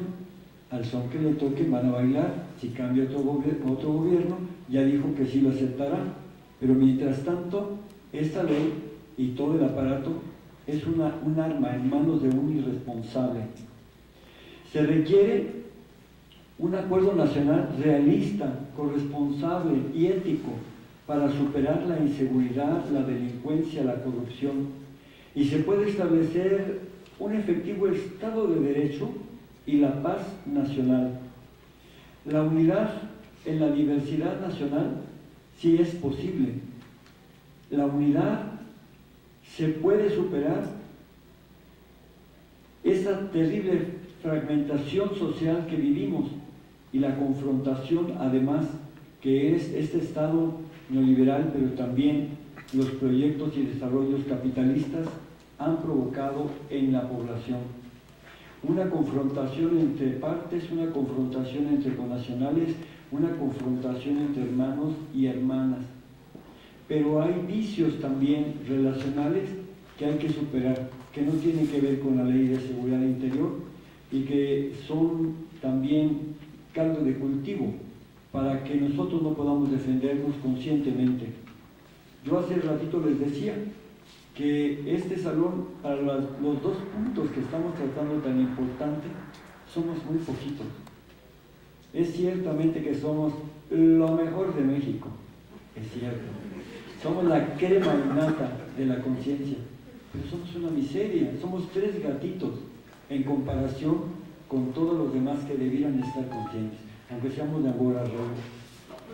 Al son que le toque van a bailar. Si cambia otro gobierno, ya dijo que sí lo aceptará. Pero mientras tanto, esta ley y todo el aparato es un arma en manos de un irresponsable. Se requiere un acuerdo nacional realista, corresponsable y ético para superar la inseguridad, la delincuencia, la corrupción, y se puede establecer un efectivo Estado de Derecho y la paz nacional. La unidad en la diversidad nacional sí es posible. La unidad se puede superar esa terrible fragmentación social que vivimos y la confrontación, además, que es este Estado neoliberal, pero también los proyectos y desarrollos capitalistas han provocado en la población. Una confrontación entre partes, una confrontación entre connacionales, una confrontación entre hermanos y hermanas. Pero hay vicios también relacionales que hay que superar, que no tienen que ver con la Ley de Seguridad Interior y que son también caldo de cultivo para que nosotros no podamos defendernos conscientemente. Yo hace ratito les decía que este salón, para los dos puntos que estamos tratando tan importante, somos muy poquitos. Es ciertamente que somos lo mejor de México, es cierto. Somos la crema innata de la conciencia, pero somos una miseria, somos 3 gatitos en comparación con todos los demás que debieran estar conscientes, aunque seamos de Angora,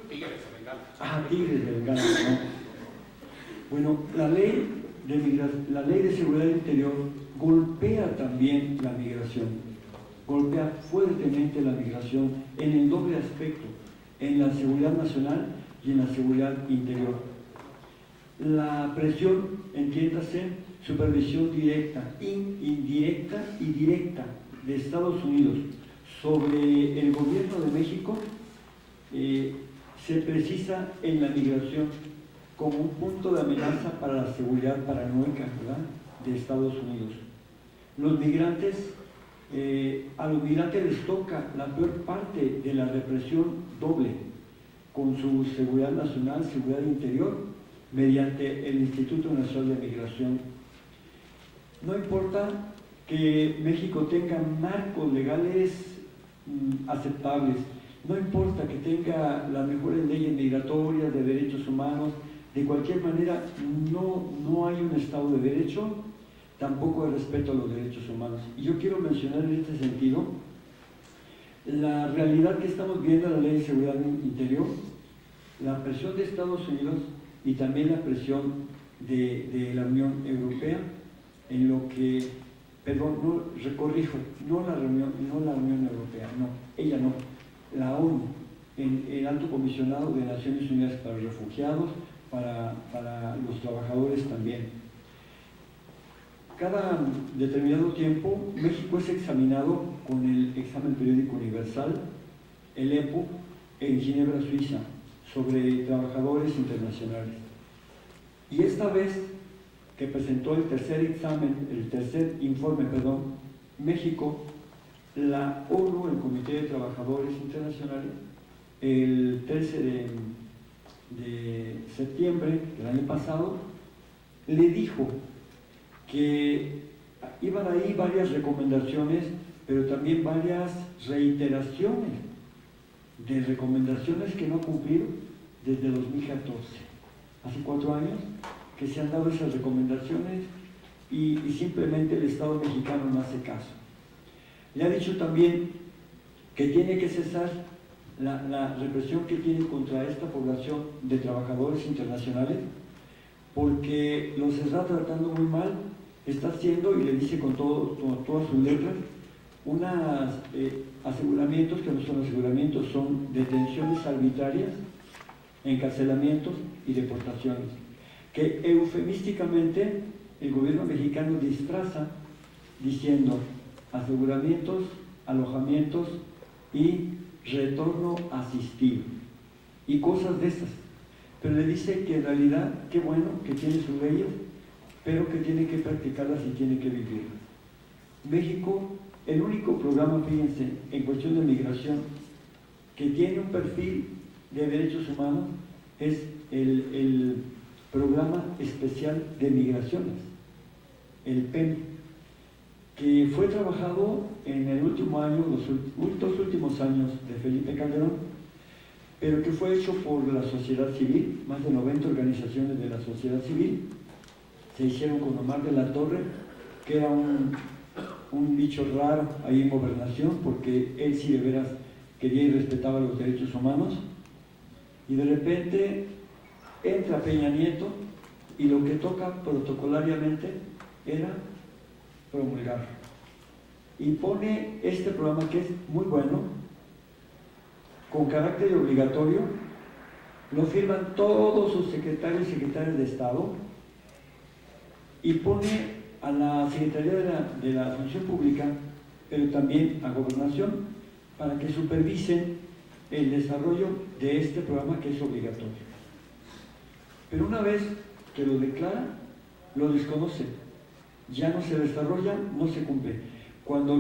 Tigres de Bengala. Tigres de Bengala, ¿no? Bueno, la ley de seguridad interior golpea también la migración, golpea fuertemente la migración en el doble aspecto, en la seguridad nacional y en la seguridad interior. La presión, entiéndase, supervisión directa, indirecta y directa de Estados Unidos sobre el gobierno de México se precisa en la migración como un punto de amenaza para la seguridad paranoica, ¿verdad?, de Estados Unidos. Los migrantes, a los migrantes les toca la peor parte de la represión doble, con su seguridad nacional, seguridad interior, mediante el Instituto Nacional de Migración. No importa que México tenga marcos legales aceptables, no importa que tenga las mejores leyes migratorias, de derechos humanos, de cualquier manera no hay un Estado de Derecho, tampoco hay respeto a los derechos humanos. Y yo quiero mencionar en este sentido la realidad que estamos viendo en la Ley de Seguridad Interior, la presión de Estados Unidos y también la presión de la Unión Europea en lo que, perdón, no la Unión Europea, no, ella no, la ONU, en el Alto Comisionado de Naciones Unidas para los Refugiados, para los trabajadores también. Cada determinado tiempo, México es examinado con el examen periódico universal, el EPU, en Ginebra, Suiza, sobre trabajadores internacionales. Y esta vez que presentó el tercer informe, México, la ONU, el Comité de Trabajadores Internacionales, el 13 de septiembre del año pasado, le dijo que iban ahí varias recomendaciones, pero también varias reiteraciones de recomendaciones que no ha cumplido desde 2014. Hace 4 años que se han dado esas recomendaciones y simplemente el Estado mexicano no hace caso. Le ha dicho también que tiene que cesar la represión que tiene contra esta población de trabajadores internacionales, porque los está tratando muy mal, está haciendo, y le dice con todas sus letras, unos aseguramientos que no son aseguramientos, son detenciones arbitrarias, encarcelamientos y deportaciones, que eufemísticamente el gobierno mexicano disfraza diciendo aseguramientos, alojamientos y retorno asistido y cosas de esas. pero le dice que en realidad, qué bueno que tiene sus leyes, pero que tiene que practicarlas y tiene que vivirlas. México, el único programa, fíjense, en cuestión de migración, que tiene un perfil de derechos humanos, es el Programa Especial de Migraciones, el PEMI, que fue trabajado en el último año, los dos últimos años de Felipe Calderón, pero que fue hecho por la sociedad civil, más de 90 organizaciones de la sociedad civil, se hicieron con Omar de la Torre, que era un bicho raro ahí en Gobernación, porque él sí de veras quería y respetaba los derechos humanos, y de repente entra Peña Nieto, y lo que toca protocolariamente era promulgar. Y pone este programa que es muy bueno, con carácter obligatorio, lo firman todos sus secretarios y secretarias de Estado, y pone a la Secretaría de la Función Pública, pero también a Gobernación, para que supervisen el desarrollo de este programa que es obligatorio. Pero una vez que lo declara, lo desconoce, ya no se desarrolla, no se cumple. Cuando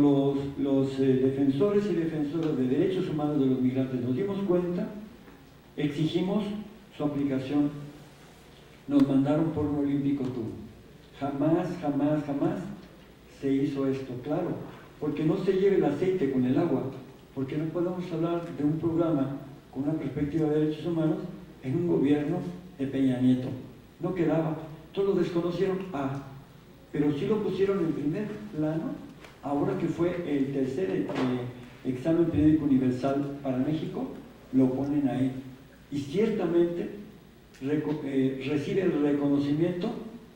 los defensores y defensoras de derechos humanos de los migrantes nos dimos cuenta, exigimos su aplicación, nos mandaron por un olímpico tubo. Jamás se hizo esto, claro, porque no se lleva el aceite con el agua, porque no podemos hablar de un programa con una perspectiva de derechos humanos en un gobierno de Peña Nieto. No quedaba, todos lo desconocieron, pero sí lo pusieron en primer plano, ahora que fue el tercer examen periódico universal para México, lo ponen ahí. Y ciertamente recibe el reconocimiento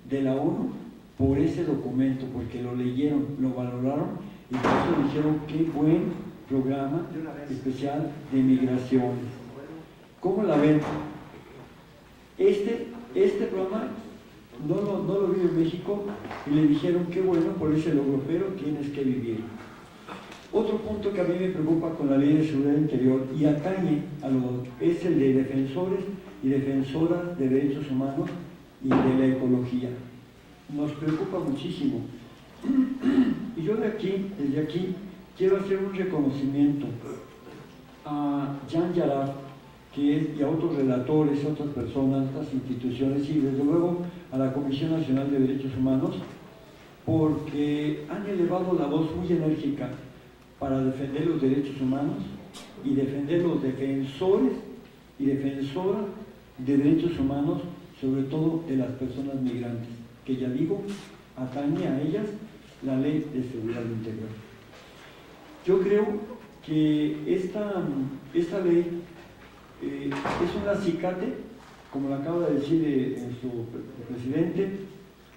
de la ONU por ese documento, porque lo leyeron, lo valoraron y por eso dijeron qué buen programa especial de migraciones. ¿Cómo la ven? Este programa no lo vive en México y le dijeron qué bueno por ese logro, pero tienes que vivir. Otro punto que a mí me preocupa con la Ley de Seguridad Interior y atañe es el de defensores y defensoras de derechos humanos y de la ecología. Nos preocupa muchísimo. Y yo desde aquí, quiero hacer un reconocimiento a Jan Yarab, y a otros relatores, a otras personas, a otras instituciones y desde luego a la Comisión Nacional de Derechos Humanos, porque han elevado la voz muy enérgica para defender los derechos humanos y defender los defensores y defensoras de derechos humanos, sobre todo de las personas migrantes, que ya digo, atañe a ellas la Ley de Seguridad Interior. Yo creo que esta ley es un acicate, como lo acaba de decir su presidente,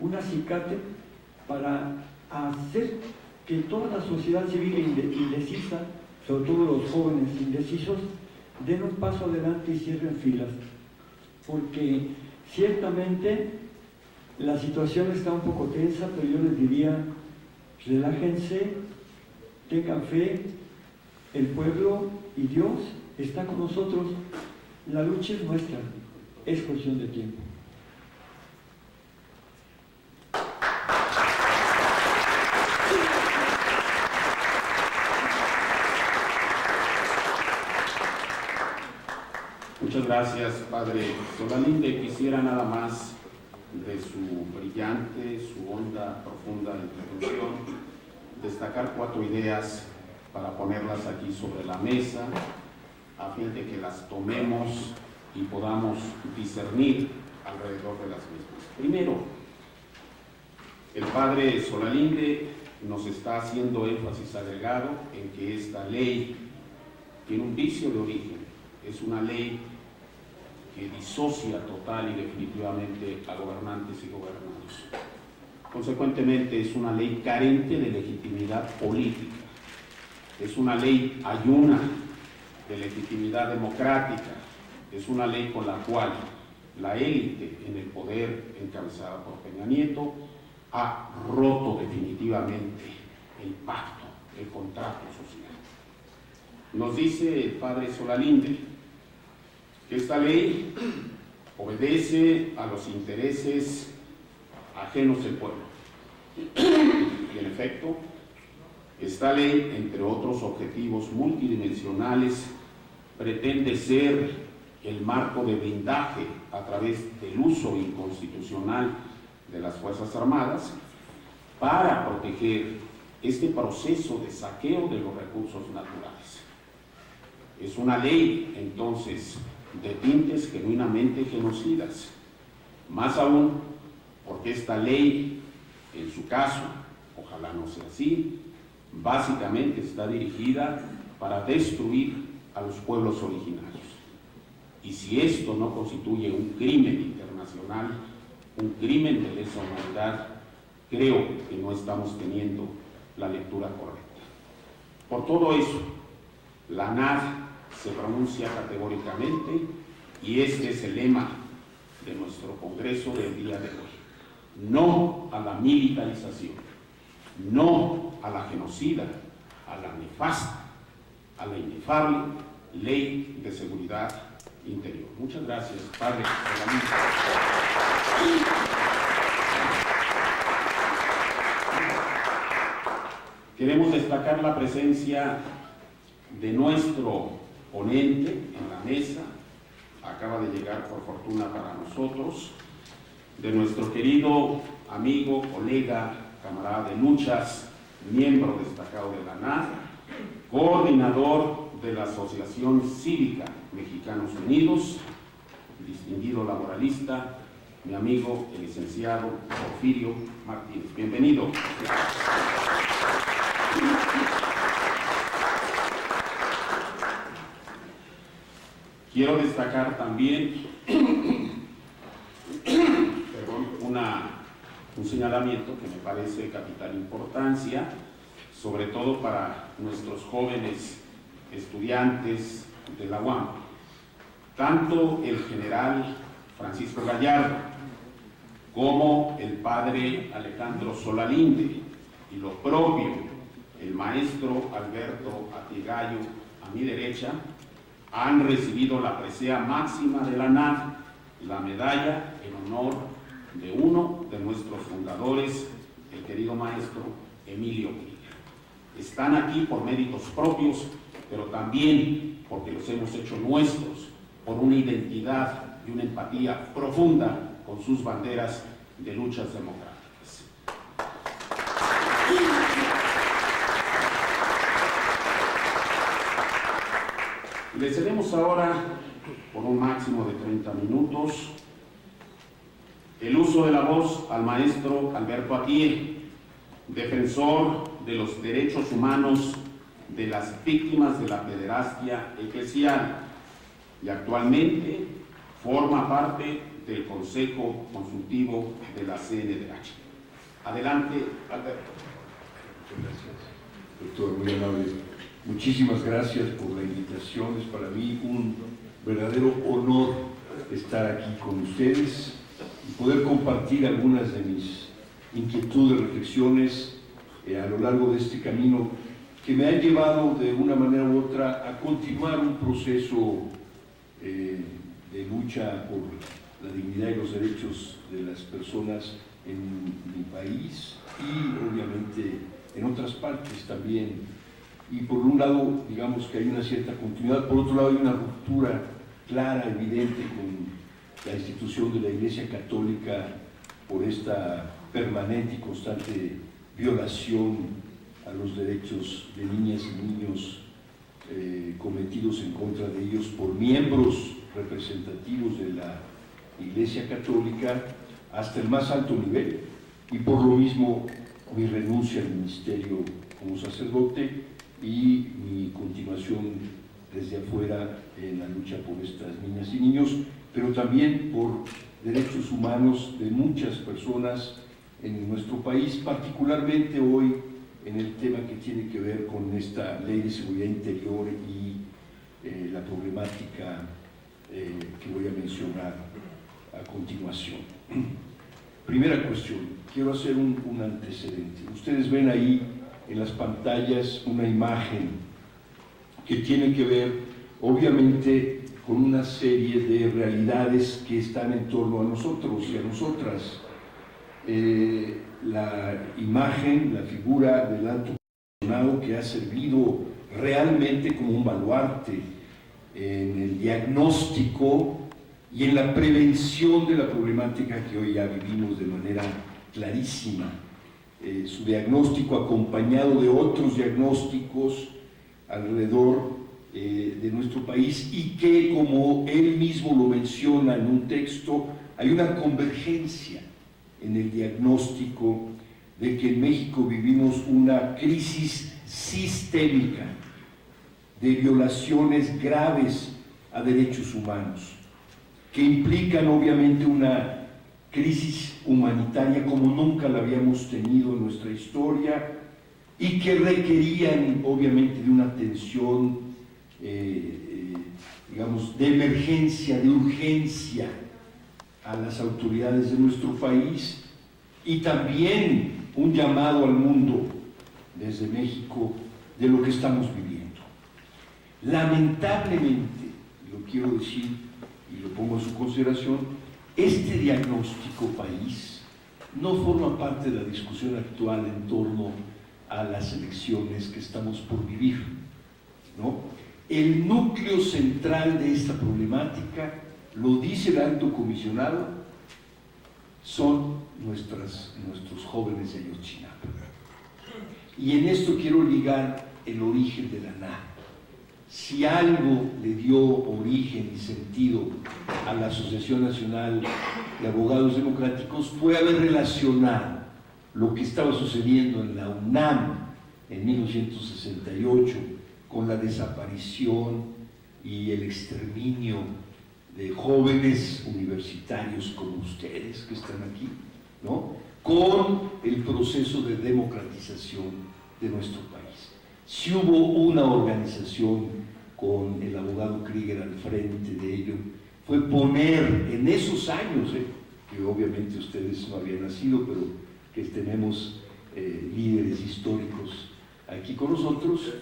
un acicate para hacer que toda la sociedad civil indecisa, sobre todo los jóvenes indecisos, den un paso adelante y cierren filas, porque ciertamente la situación está un poco tensa, pero yo les diría, relájense, tengan fe, el pueblo y Dios está con nosotros, la lucha es nuestra, es cuestión de tiempo. Muchas gracias, padre Solalinde. Quisiera nada más de su brillante, su honda, profunda introducción, destacar 4 ideas para ponerlas aquí sobre la mesa, a fin de que las tomemos y podamos discernir alrededor de las mismas. Primero, el padre Solalinde nos está haciendo énfasis agregado en que esta ley tiene un vicio de origen, es una ley que disocia total y definitivamente a gobernantes y gobernados. Consecuentemente, es una ley carente de legitimidad política, es una ley ayuna de legitimidad democrática, es una ley con la cual la élite en el poder, encabezada por Peña Nieto, ha roto definitivamente el pacto, el contrato social. Nos dice el padre Solalinde que esta ley obedece a los intereses ajenos del pueblo. Y en efecto, esta ley, entre otros objetivos multidimensionales, pretende ser el marco de blindaje a través del uso inconstitucional de las Fuerzas Armadas para proteger este proceso de saqueo de los recursos naturales. Es una ley, entonces, de tintes genuinamente genocidas, más aún porque esta ley, en su caso, ojalá no sea así, básicamente está dirigida para destruir a los pueblos originarios. Y si esto no constituye un crimen internacional, un crimen de lesa humanidad, creo que no estamos teniendo la lectura correcta. Por todo eso, la ANAD se pronuncia categóricamente y este es el lema de nuestro Congreso del día de hoy. No a la militarización, no a la genocida, a la nefasta, a la inefable Ley de Seguridad Interior. Muchas gracias, Padre. Queremos destacar la presencia de nuestro ponente en la mesa, acaba de llegar por fortuna para nosotros, de nuestro querido amigo, colega, camarada de luchas, miembro destacado de la ANAD, coordinador de la Asociación Cívica Mexicanos Unidos, distinguido laboralista, mi amigo el licenciado Porfirio Martínez. Bienvenido. Quiero destacar también un señalamiento que me parece de capital importancia, sobre todo para nuestros jóvenes estudiantes de la UAM. Tanto el general Francisco Gallardo como el padre Alejandro Solalinde y lo propio el maestro Alberto Atigallo a mi derecha han recibido la presea máxima de la ANAD, la medalla en honor de uno de nuestros fundadores, el querido maestro Emilio Krieger. Están aquí por méritos propios, pero también porque los hemos hecho nuestros, por una identidad y una empatía profunda con sus banderas de luchas democráticas. Le cedemos ahora, por un máximo de 30 minutos, el uso de la voz al maestro Alberto Atié, defensor de los derechos humanos de las víctimas de la pederastia eclesial y actualmente forma parte del Consejo Consultivo de la CNDH. Adelante, Alberto. Muchas gracias, doctor, muy amable. Muchísimas gracias por la invitación. Es para mí un verdadero honor estar aquí con ustedes y poder compartir algunas de mis inquietudes, reflexiones a lo largo de este camino que me ha llevado de una manera u otra a continuar un proceso de lucha por la dignidad y los derechos de las personas en mi país y obviamente en otras partes también. Y por un lado, digamos que hay una cierta continuidad, por otro lado hay una ruptura clara, evidente con la institución de la Iglesia Católica por esta permanente y constante violación a los derechos de niñas y niños cometidos en contra de ellos por miembros representativos de la Iglesia Católica hasta el más alto nivel, y por lo mismo mi renuncia al ministerio como sacerdote y mi continuación desde afuera en la lucha por estas niñas y niños, pero también por derechos humanos de muchas personas en nuestro país, particularmente hoy en el tema que tiene que ver con esta Ley de Seguridad Interior y la problemática que voy a mencionar a continuación. Primera cuestión, quiero hacer un antecedente. Ustedes ven ahí en las pantallas una imagen que tiene que ver, obviamente, con una serie de realidades que están en torno a nosotros y a nosotras. La imagen, la figura del alto comisionado, que ha servido realmente como un baluarte en el diagnóstico y en la prevención de la problemática que hoy ya vivimos de manera clarísima. Su diagnóstico acompañado de otros diagnósticos alrededor de nuestro país, y que, como él mismo lo menciona en un texto, hay una convergencia en el diagnóstico de que en México vivimos una crisis sistémica de violaciones graves a derechos humanos, que implican obviamente una crisis humanitaria como nunca la habíamos tenido en nuestra historia, y que requerían obviamente de una atención digamos, de emergencia, de urgencia a las autoridades de nuestro país, y también un llamado al mundo desde México de lo que estamos viviendo. Lamentablemente, lo quiero decir y lo pongo a su consideración, este diagnóstico país no forma parte de la discusión actual en torno a las elecciones que estamos por vivir, ¿no? El núcleo central de esta problemática, lo dice el alto comisionado, son nuestros jóvenes de Ayotzinapa. Y en esto quiero ligar el origen de la NA. Si algo le dio origen y sentido a la Asociación Nacional de Abogados Democráticos fue haber relacionado lo que estaba sucediendo en la UNAM en 1968 con la desaparición y el exterminio de jóvenes universitarios como ustedes que están aquí, ¿no?, con el proceso de democratización de nuestro país. Si hubo una organización con el abogado Krieger al frente de ello, fue poner en esos años, que obviamente ustedes no habían nacido, pero que tenemos líderes históricos aquí con nosotros,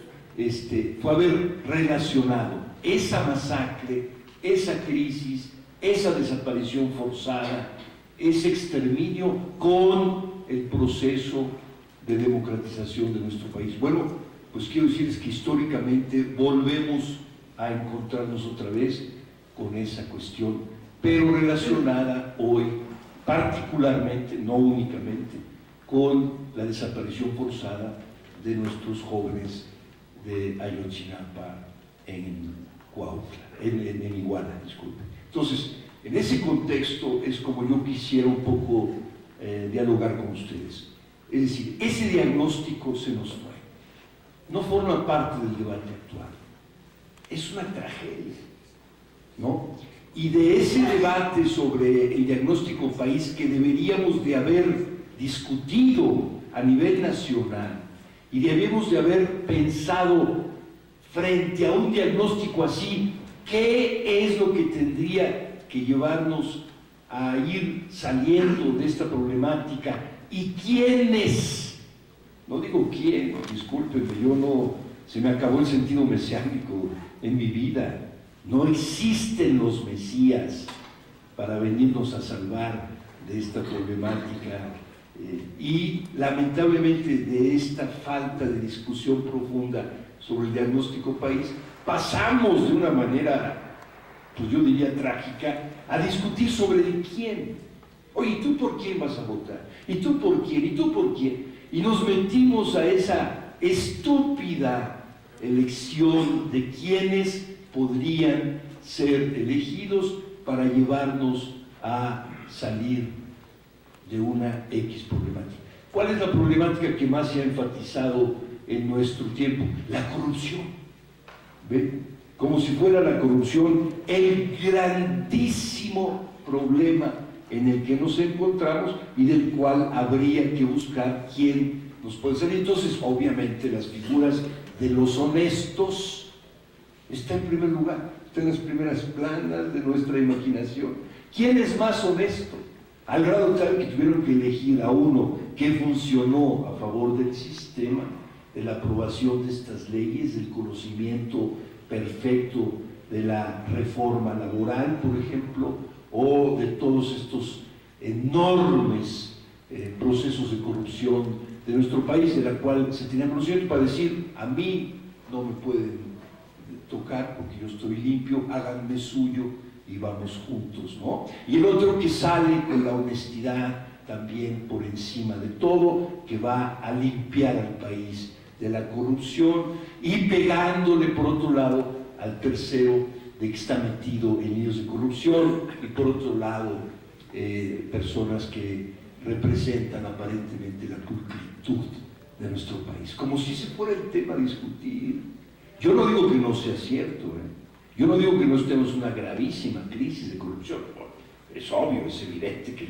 fue haber relacionado esa masacre, esa crisis, esa desaparición forzada, ese exterminio con el proceso de democratización de nuestro país. Bueno, pues quiero decirles que históricamente volvemos a encontrarnos otra vez con esa cuestión, pero relacionada hoy particularmente, no únicamente, con la desaparición forzada de nuestros jóvenes de Ayotzinapa en Cuautla, en Iguala, disculpen. Entonces, en ese contexto es como yo quisiera un poco dialogar con ustedes. Es decir, ese diagnóstico se nos fue. No forma parte del debate actual. Es una tragedia, ¿no? Y de ese debate sobre el diagnóstico país que deberíamos de haber discutido a nivel nacional, y debemos de haber pensado frente a un diagnóstico así, ¿qué es lo que tendría que llevarnos a ir saliendo de esta problemática? ¿Y quiénes? No digo quién, discúlpenme, se me acabó el sentido mesiánico en mi vida. No existen los mesías para venirnos a salvar de esta problemática. Y lamentablemente de esta falta de discusión profunda sobre el diagnóstico país, pasamos de una manera, pues yo diría trágica, a discutir sobre de quién. Oye, ¿tú por quién vas a votar? ¿Y tú por quién? ¿Y tú por quién? Y nos metimos a esa estúpida elección de quiénes podrían ser elegidos para llevarnos a salir de una X problemática. ¿Cuál es la problemática que más se ha enfatizado en nuestro tiempo? La corrupción. ¿Ven? Como si fuera la corrupción el grandísimo problema en el que nos encontramos y del cual habría que buscar quién nos puede salir. Entonces, obviamente, las figuras de los honestos están en primer lugar, están en las primeras planas de nuestra imaginación. ¿Quién es más honesto? Al grado tal que tuvieron que elegir a uno que funcionó a favor del sistema, de la aprobación de estas leyes, del conocimiento perfecto de la reforma laboral, por ejemplo, o de todos estos enormes procesos de corrupción de nuestro país, de la cual se tenía conocimiento para decir: a mí no me pueden tocar porque yo estoy limpio, háganme suyo y vamos juntos, ¿no? Y el otro que sale con la honestidad también por encima de todo, que va a limpiar al país de la corrupción y pegándole por otro lado al tercero de que está metido en líos de corrupción, y por otro lado personas que representan aparentemente la pulcritud de nuestro país, como si ese fuera el tema a discutir. Yo no digo que no sea cierto, yo no digo que no estemos en una gravísima crisis de corrupción, es obvio, es evidente que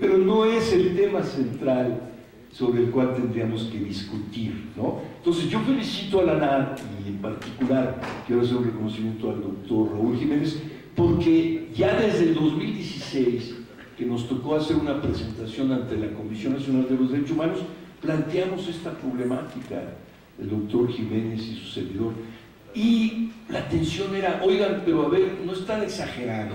pero no es el tema central sobre el cual tendríamos que discutir, ¿no? Entonces yo felicito a la ANAD, y en particular quiero hacer un reconocimiento al doctor Raúl Jiménez, porque ya desde el 2016, que nos tocó hacer una presentación ante la Comisión Nacional de los Derechos Humanos, planteamos esta problemática, el doctor Jiménez y su servidor, y la tensión era: oigan, pero a ver, no están exagerando,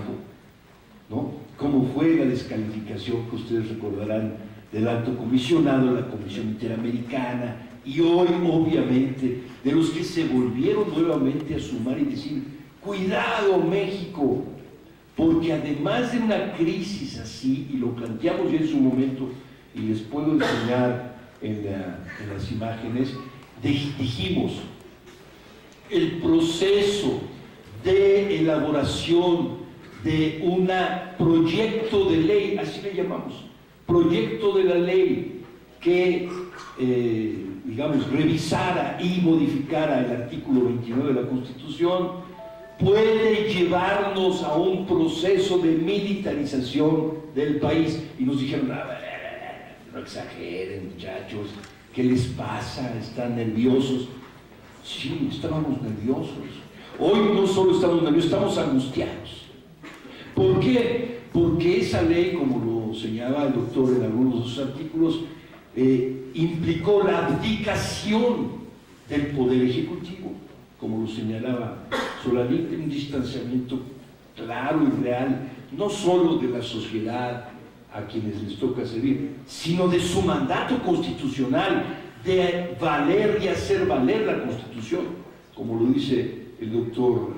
¿no? Como fue la descalificación que ustedes recordarán del alto comisionado de la Comisión Interamericana, y hoy obviamente de los que se volvieron nuevamente a sumar y decir: cuidado México, porque además de una crisis así, y lo planteamos ya en su momento, y les puedo enseñar en las imágenes, dijimos: el proceso de elaboración de un proyecto de ley, así le llamamos, proyecto de la ley que, digamos, revisara y modificara el artículo 29 de la Constitución, puede llevarnos a un proceso de militarización del país. Y nos dijeron: no exageren, muchachos, ¿qué les pasa? ¿Están nerviosos? Sí, estábamos nerviosos. Hoy no solo estamos nerviosos, estamos angustiados. ¿Por qué? Porque esa ley, como lo señalaba el doctor en algunos de sus artículos, implicó la abdicación del Poder Ejecutivo, como lo señalaba solamente, un distanciamiento claro y real, no solo de la sociedad a quienes les toca servir, sino de su mandato constitucional, de valer y hacer valer la Constitución, como lo dice el doctor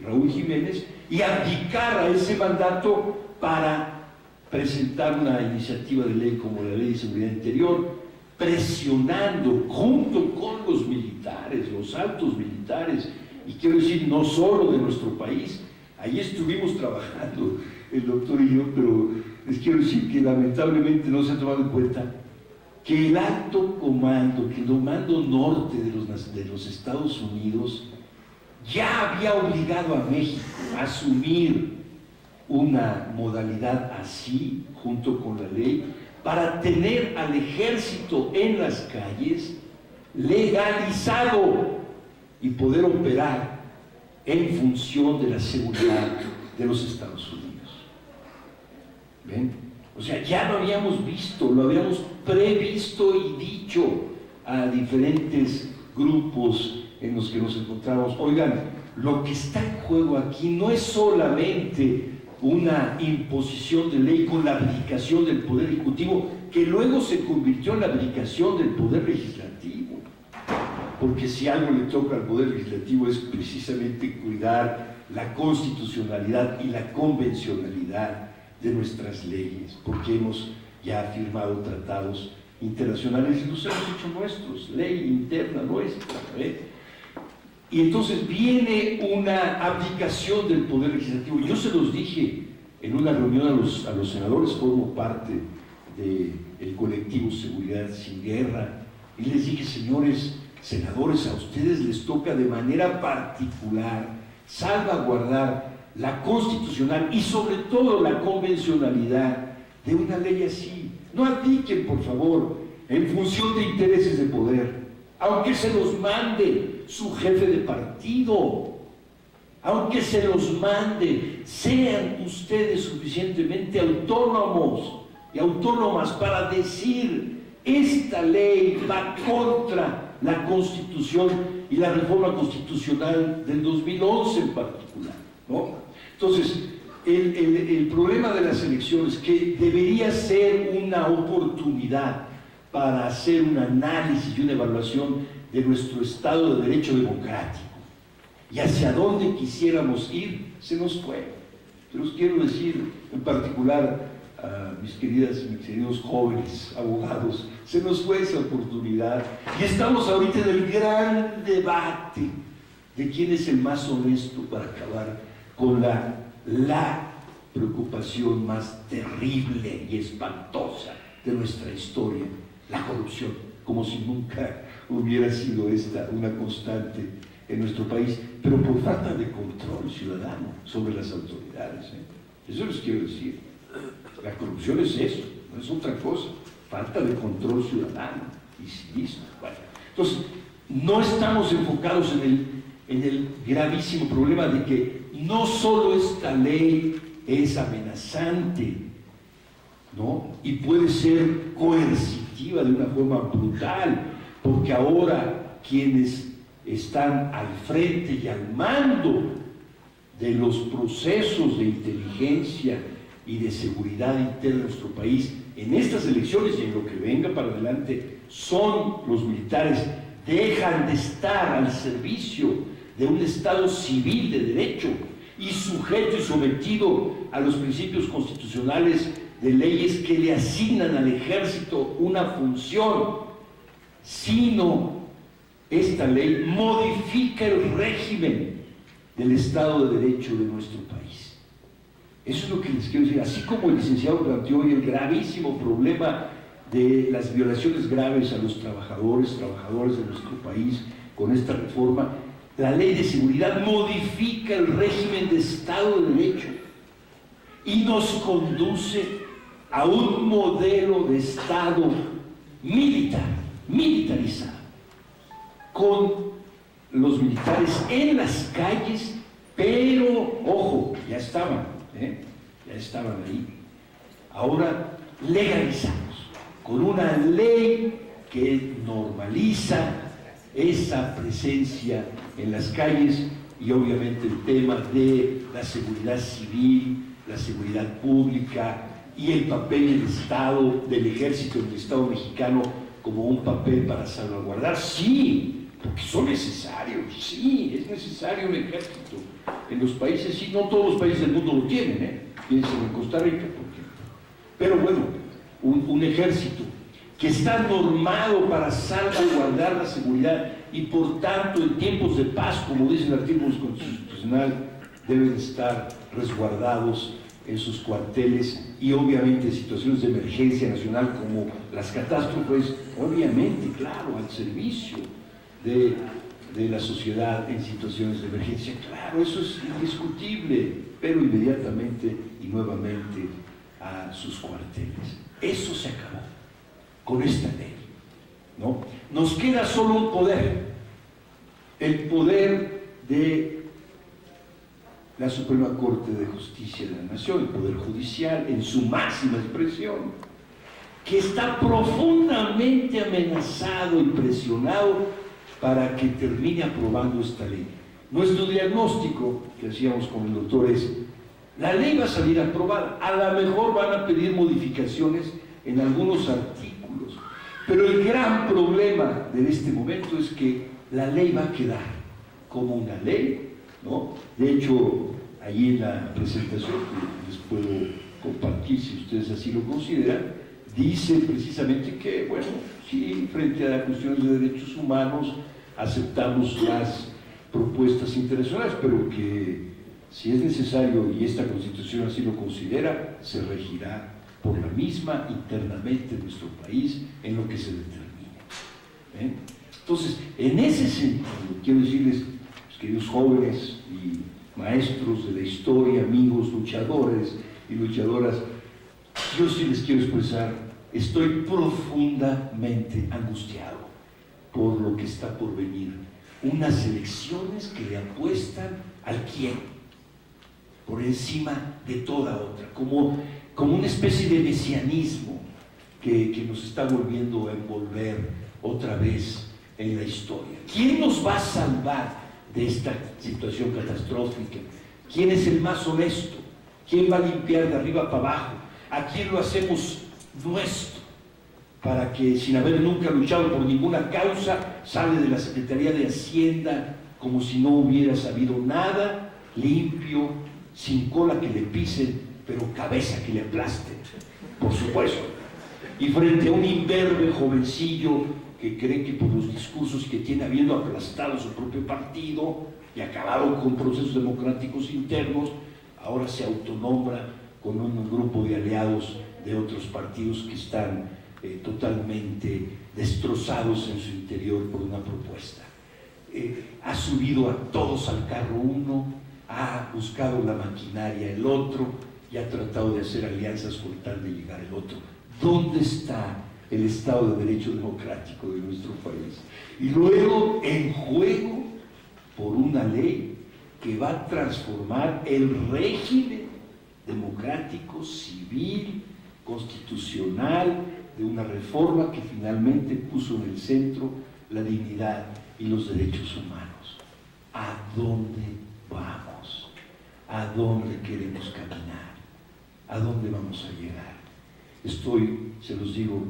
Raúl Jiménez, y abdicar a ese mandato para presentar una iniciativa de ley como la Ley de Seguridad Interior, presionando junto con los militares, los altos militares, y quiero decir, no solo de nuestro país. Ahí estuvimos trabajando el doctor y yo, pero les quiero decir que lamentablemente no se ha tomado en cuenta que el alto comando, que el comando norte de los Estados Unidos ya había obligado a México a asumir una modalidad así, junto con la ley, para tener al ejército en las calles legalizado y poder operar en función de la seguridad de los Estados Unidos. ¿Ven? O sea, ya lo habíamos visto, lo habíamos previsto y dicho a diferentes grupos en los que nos encontramos. Oigan, lo que está en juego aquí no es solamente una imposición de ley con la abdicación del Poder Ejecutivo, que luego se convirtió en la abdicación del Poder Legislativo, porque si algo le toca al Poder Legislativo es precisamente cuidar la constitucionalidad y la convencionalidad de nuestras leyes, porque hemos ya firmado tratados internacionales y los hemos hecho nuestros, ley interna nuestra, y entonces viene una abdicación del Poder Legislativo. Yo se los dije en una reunión a los senadores, formo parte del colectivo Seguridad Sin Guerra, y les dije: señores senadores, a ustedes les toca de manera particular salvaguardar la constitucional y sobre todo la convencionalidad de una ley así. No abdiquen, por favor, en función de intereses de poder, aunque se los mande su jefe de partido, aunque se los mande, sean ustedes suficientemente autónomos y autónomas para decir: esta ley va contra la Constitución y la reforma constitucional del 2011 en particular, ¿no? Entonces, el problema de las elecciones, que debería ser una oportunidad para hacer un análisis y una evaluación de nuestro Estado de Derecho democrático y hacia dónde quisiéramos ir, se nos fue. Pero os quiero decir, en particular a mis queridos jóvenes abogados, se nos fue esa oportunidad y estamos ahorita en el gran debate de quién es el más honesto para acabar con la preocupación más terrible y espantosa de nuestra historia, la corrupción, como si nunca hubiera sido esta una constante en nuestro país, pero por falta de control ciudadano sobre las autoridades. Eso les quiero decir. La corrupción es eso, no es otra cosa, falta de control ciudadano y civismo. Bueno, entonces, no estamos enfocados en el gravísimo problema de que no solo esta ley es amenazante, ¿no? Y puede ser coercitiva de una forma brutal, porque ahora quienes están al frente y al mando de los procesos de inteligencia y de seguridad interna de nuestro país en estas elecciones y en lo que venga para adelante son los militares. Dejan de estar al servicio de un Estado civil de derecho y sujeto y sometido a los principios constitucionales de leyes que le asignan al ejército una función, sino esta ley modifica el régimen del Estado de Derecho de nuestro país. Eso es lo que les quiero decir. Así como el licenciado planteó hoy el gravísimo problema de las violaciones graves a los trabajadoras de nuestro país con esta reforma, la ley de seguridad modifica el régimen de Estado de Derecho y nos conduce a un modelo de Estado militarizado, con los militares en las calles, pero, ojo, ya estaban ahí, ahora legalizados, con una ley que normaliza esa presencia en las calles y obviamente el tema de la seguridad civil, la seguridad pública y el papel del Estado, del ejército del Estado mexicano como un papel para salvaguardar, sí, porque son necesarios, sí, es necesario un ejército. En los países, sí, no todos los países del mundo lo tienen, piensen en Costa Rica, por ejemplo. Pero bueno, un ejército que está normado para salvaguardar la seguridad y por tanto en tiempos de paz, como dice el artículo constitucional, deben estar resguardados en sus cuarteles y obviamente en situaciones de emergencia nacional como las catástrofes, obviamente, claro, al servicio de la sociedad en situaciones de emergencia, claro, eso es indiscutible, pero inmediatamente y nuevamente a sus cuarteles. Eso se acabó con esta ley, ¿no? Nos queda solo un poder, el poder de la Suprema Corte de Justicia de la Nación, el Poder Judicial en su máxima expresión, que está profundamente amenazado y presionado para que termine aprobando esta ley. Nuestro diagnóstico que hacíamos con el doctor es: la ley va a salir aprobada, a lo mejor van a pedir modificaciones en algunos artículos, pero el gran problema de este momento es que la ley va a quedar como una ley, ¿no? De hecho, ahí en la presentación, que les puedo compartir si ustedes así lo consideran, dice precisamente que, bueno, sí, frente a las cuestiones de derechos humanos aceptamos las propuestas internacionales, pero que si es necesario y esta Constitución así lo considera, se regirá por la misma internamente en nuestro país en lo que se determine. Entonces, en ese sentido, quiero decirles, queridos jóvenes y maestros de la historia, amigos, luchadores y luchadoras, yo sí les quiero expresar, estoy profundamente angustiado por lo que está por venir. Unas elecciones que le apuestan al quién, por encima de toda otra, como una especie de mesianismo que nos está volviendo a envolver otra vez en la historia. ¿Quién nos va a salvar de esta situación catastrófica? ¿Quién es el más honesto? ¿Quién va a limpiar de arriba para abajo? ¿A quién lo hacemos nuestro? Para que, sin haber nunca luchado por ninguna causa, sale de la Secretaría de Hacienda como si no hubiera sabido nada, limpio, sin cola que le pisen, pero cabeza que le aplaste, por supuesto. Y frente a un imberbe jovencillo que cree que por los discursos que tiene, habiendo aplastado su propio partido y acabado con procesos democráticos internos, ahora se autonombra con un grupo de aliados de otros partidos que están totalmente destrozados en su interior por una propuesta. Ha subido a todos al carro uno, ha buscado la maquinaria el otro y ha tratado de hacer alianzas con tal de llegar el otro. ¿Dónde está el Estado de Derecho democrático de nuestro país? Y luego en juego por una ley que va a transformar el régimen democrático, civil, constitucional, de una reforma que finalmente puso en el centro la dignidad y los derechos humanos. ¿A dónde vamos? ¿A dónde queremos caminar? ¿A dónde vamos a llegar? Estoy, se los digo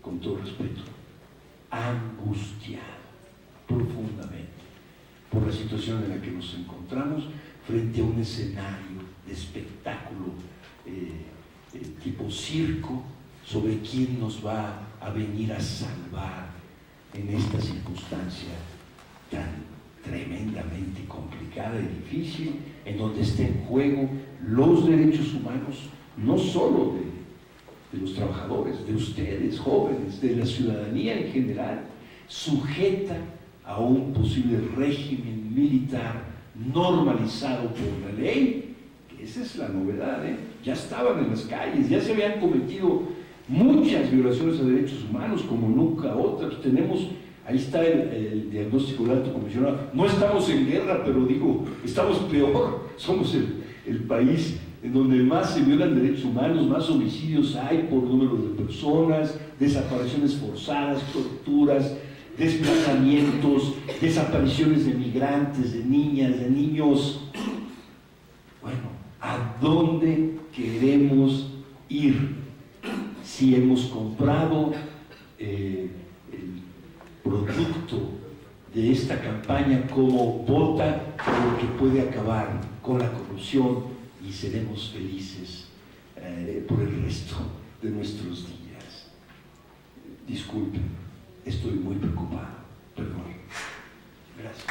con todo respeto, angustiado profundamente por la situación en la que nos encontramos frente a un escenario de espectáculo tipo circo sobre quién nos va a venir a salvar en esta circunstancia tan tremendamente complicada y difícil, en donde está en juego los derechos humanos, no solo de los trabajadores, de ustedes, jóvenes, de la ciudadanía en general, sujeta a un posible régimen militar normalizado por la ley, que esa es la novedad, ya estaban en las calles, ya se habían cometido muchas violaciones a derechos humanos como nunca otras. Tenemos, ahí está el diagnóstico del alto comisionado, no estamos en guerra, pero digo, estamos peor, somos el país en donde más se violan derechos humanos, más homicidios hay por número de personas, desapariciones forzadas, torturas, desplazamientos, desapariciones de migrantes, de niñas, de niños. Bueno, ¿a dónde queremos ir? Si hemos comprado el producto de esta campaña como vota por lo que puede acabar con la corrupción y seremos felices por el resto de nuestros días. Disculpen, estoy muy preocupado, perdón. Gracias.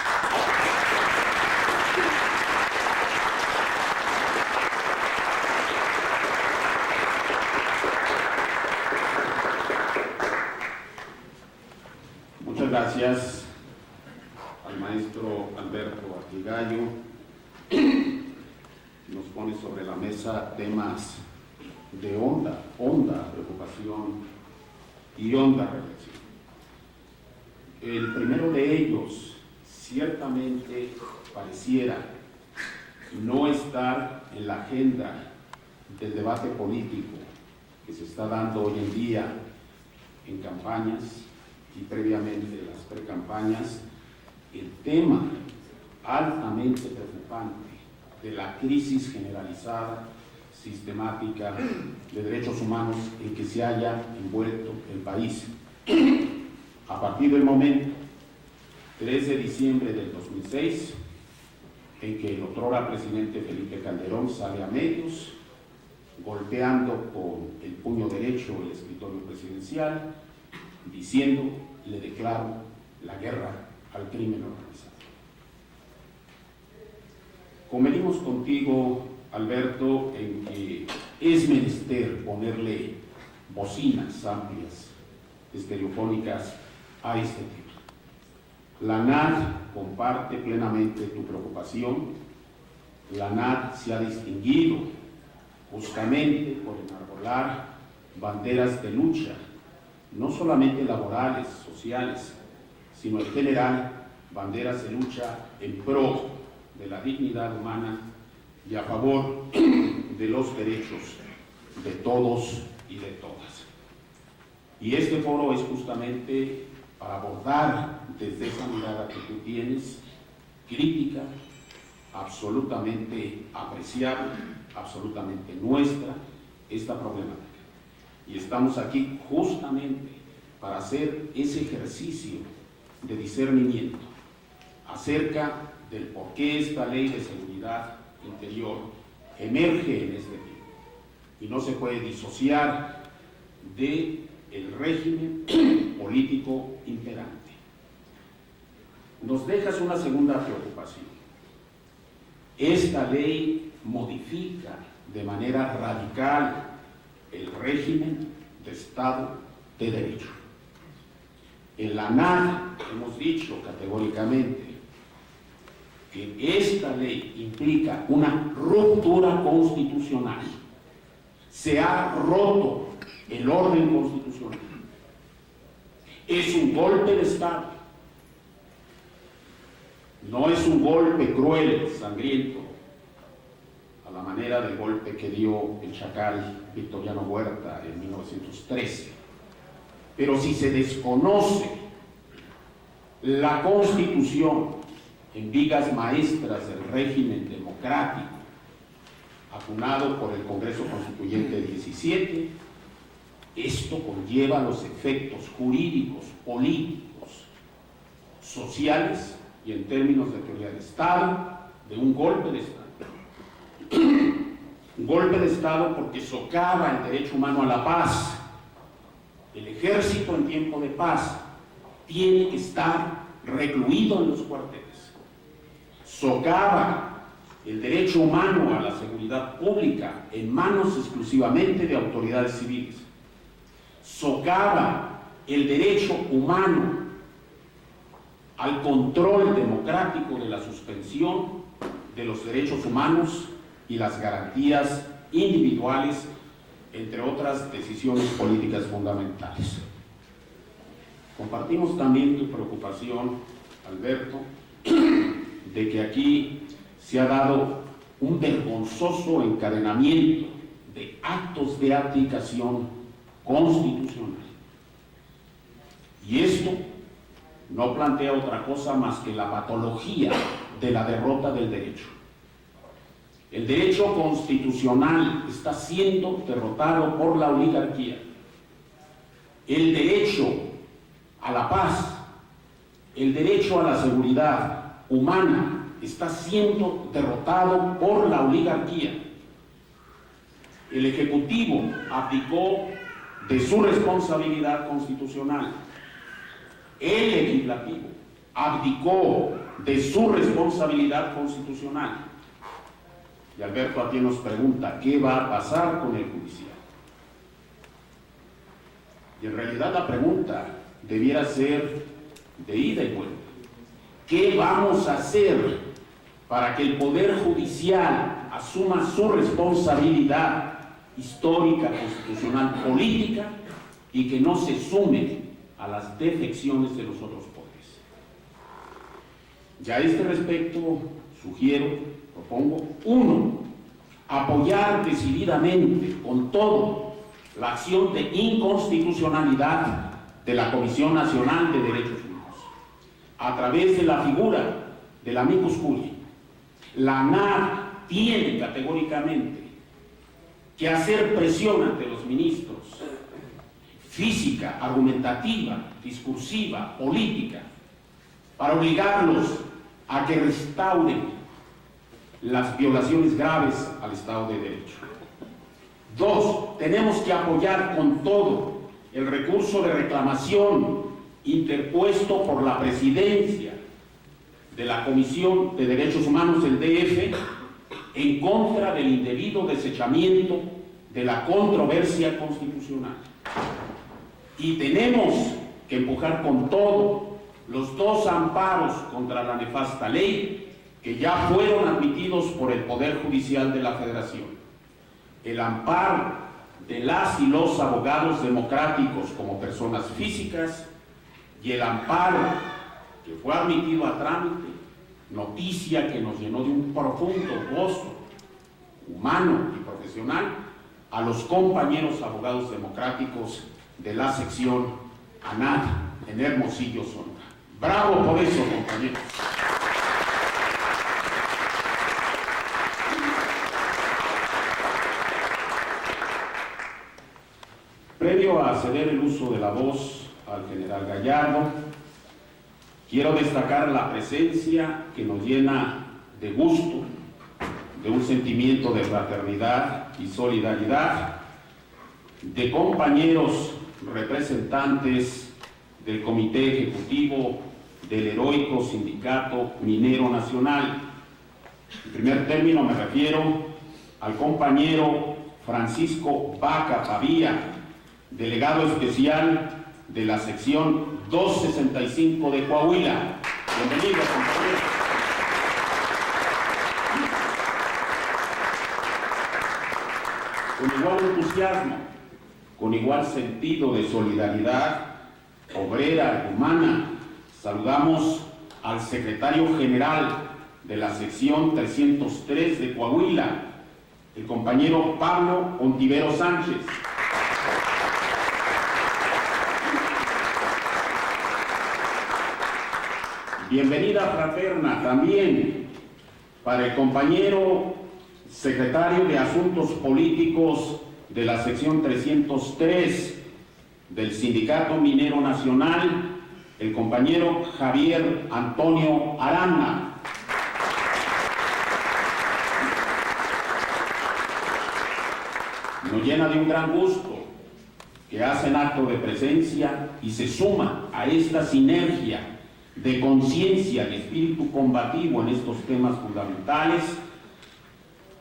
Muchas gracias al maestro Alberto Artigallo. Nos pone sobre la mesa temas de honda preocupación y honda reflexión. El primero de ellos ciertamente pareciera no estar en la agenda del debate político que se está dando hoy en día en campañas y previamente las precampañas, el tema altamente preocupante de la crisis generalizada, sistemática de derechos humanos en que se haya envuelto el país. A partir del momento 3 de diciembre del 2006, en que el otrora presidente Felipe Calderón sale a medios, golpeando con el puño derecho el escritorio presidencial, diciendo: le declaro la guerra al crimen organizado. Convenimos contigo, Alberto, en que es menester ponerle bocinas amplias, estereofónicas a este tema. La ANAD comparte plenamente tu preocupación. La ANAD se ha distinguido justamente por enarbolar banderas de lucha, no solamente laborales, sociales, sino en general banderas de lucha en pro de la dignidad humana y a favor de los derechos de todos y de todas. Y este foro es justamente para abordar desde esa mirada que tú tienes, crítica, absolutamente apreciable, absolutamente nuestra, esta problemática. Y estamos aquí justamente para hacer ese ejercicio de discernimiento acerca del por qué esta ley de seguridad interior emerge en este tiempo y no se puede disociar del régimen político imperante. Nos dejas una segunda preocupación. Esta ley modifica de manera radical el régimen de Estado de Derecho. En la ANAD hemos dicho categóricamente que esta ley implica una ruptura constitucional. Se ha roto el orden constitucional. Es un golpe de Estado. No es un golpe cruel, sangriento, a la manera del golpe que dio el chacal Victoriano Huerta en 1913. Pero si se desconoce la Constitución en vigas maestras del régimen democrático, acunado por el Congreso Constituyente 17, esto conlleva los efectos jurídicos, políticos, sociales y en términos de teoría de Estado, de un golpe de Estado. Un golpe de Estado porque socava el derecho humano a la paz. El ejército en tiempo de paz tiene que estar recluido en los cuarteles. Socava el derecho humano a la seguridad pública en manos exclusivamente de autoridades civiles. Socava el derecho humano al control democrático de la suspensión de los derechos humanos y las garantías individuales, entre otras decisiones políticas fundamentales. Compartimos también tu preocupación, Alberto, de que aquí se ha dado un vergonzoso encadenamiento de actos de abdicación constitucional. Y esto no plantea otra cosa más que la patología de la derrota del derecho. El derecho constitucional está siendo derrotado por la oligarquía. El derecho a la paz, el derecho a la seguridad humana está siendo derrotado por la oligarquía. El Ejecutivo abdicó de su responsabilidad constitucional. El Legislativo abdicó de su responsabilidad constitucional. Y Alberto aquí nos pregunta, ¿qué va a pasar con el judicial? Y en realidad la pregunta debiera ser de ida y vuelta. ¿Qué vamos a hacer para que el Poder Judicial asuma su responsabilidad histórica, constitucional, política y que no se sume a las defecciones de los otros poderes? Y a este respecto propongo, 1, apoyar decididamente, con todo, la acción de inconstitucionalidad de la Comisión Nacional de Derechos Humanos, a través de la figura del amicus curiae. La ANAD tiene categóricamente que hacer presión ante los ministros, física, argumentativa, discursiva, política, para obligarlos a que restauren las violaciones graves al Estado de Derecho. 2, tenemos que apoyar con todo el recurso de reclamación interpuesto por la presidencia de la Comisión de Derechos Humanos del DF en contra del indebido desechamiento de la controversia constitucional. Y tenemos que empujar con todo los 2 amparos contra la nefasta ley que ya fueron admitidos por el Poder Judicial de la Federación. El amparo de las y los abogados democráticos como personas físicas y el amparo que fue admitido a trámite, noticia que nos llenó de un profundo gozo humano y profesional, a los compañeros abogados democráticos de la sección ANAD en Hermosillo, Sonora. ¡Bravo por eso, compañeros! Previo a ceder el uso de la voz al general Gallardo, quiero destacar la presencia que nos llena de gusto, de un sentimiento de fraternidad y solidaridad, de compañeros representantes del Comité Ejecutivo del heroico Sindicato Minero Nacional. En primer término me refiero al compañero Francisco Vaca Pavía, delegado especial de la sección 265 de Coahuila. Bienvenido, compañero. Con igual entusiasmo, con igual sentido de solidaridad obrera y humana, saludamos al secretario general de la sección 303 de Coahuila, el compañero Pablo Ontivero Sánchez. Bienvenida fraterna también para el compañero secretario de Asuntos Políticos de la sección 303 del Sindicato Minero Nacional, el compañero Javier Antonio Arana. Nos llena de un gran gusto que hacen acto de presencia y se suma a esta sinergia de conciencia y espíritu combativo en estos temas fundamentales,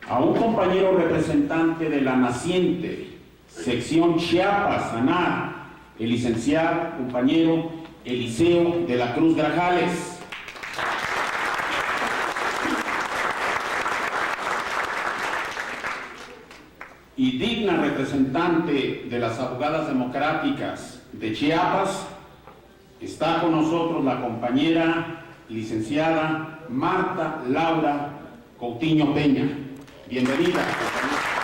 a un compañero representante de la naciente sección Chiapas, ANAR, el licenciado compañero Eliseo de la Cruz Grajales. Y digna representante de las abogadas democráticas de Chiapas, está con nosotros la compañera licenciada Marta Laura Coutinho Peña. Bienvenida, compañera.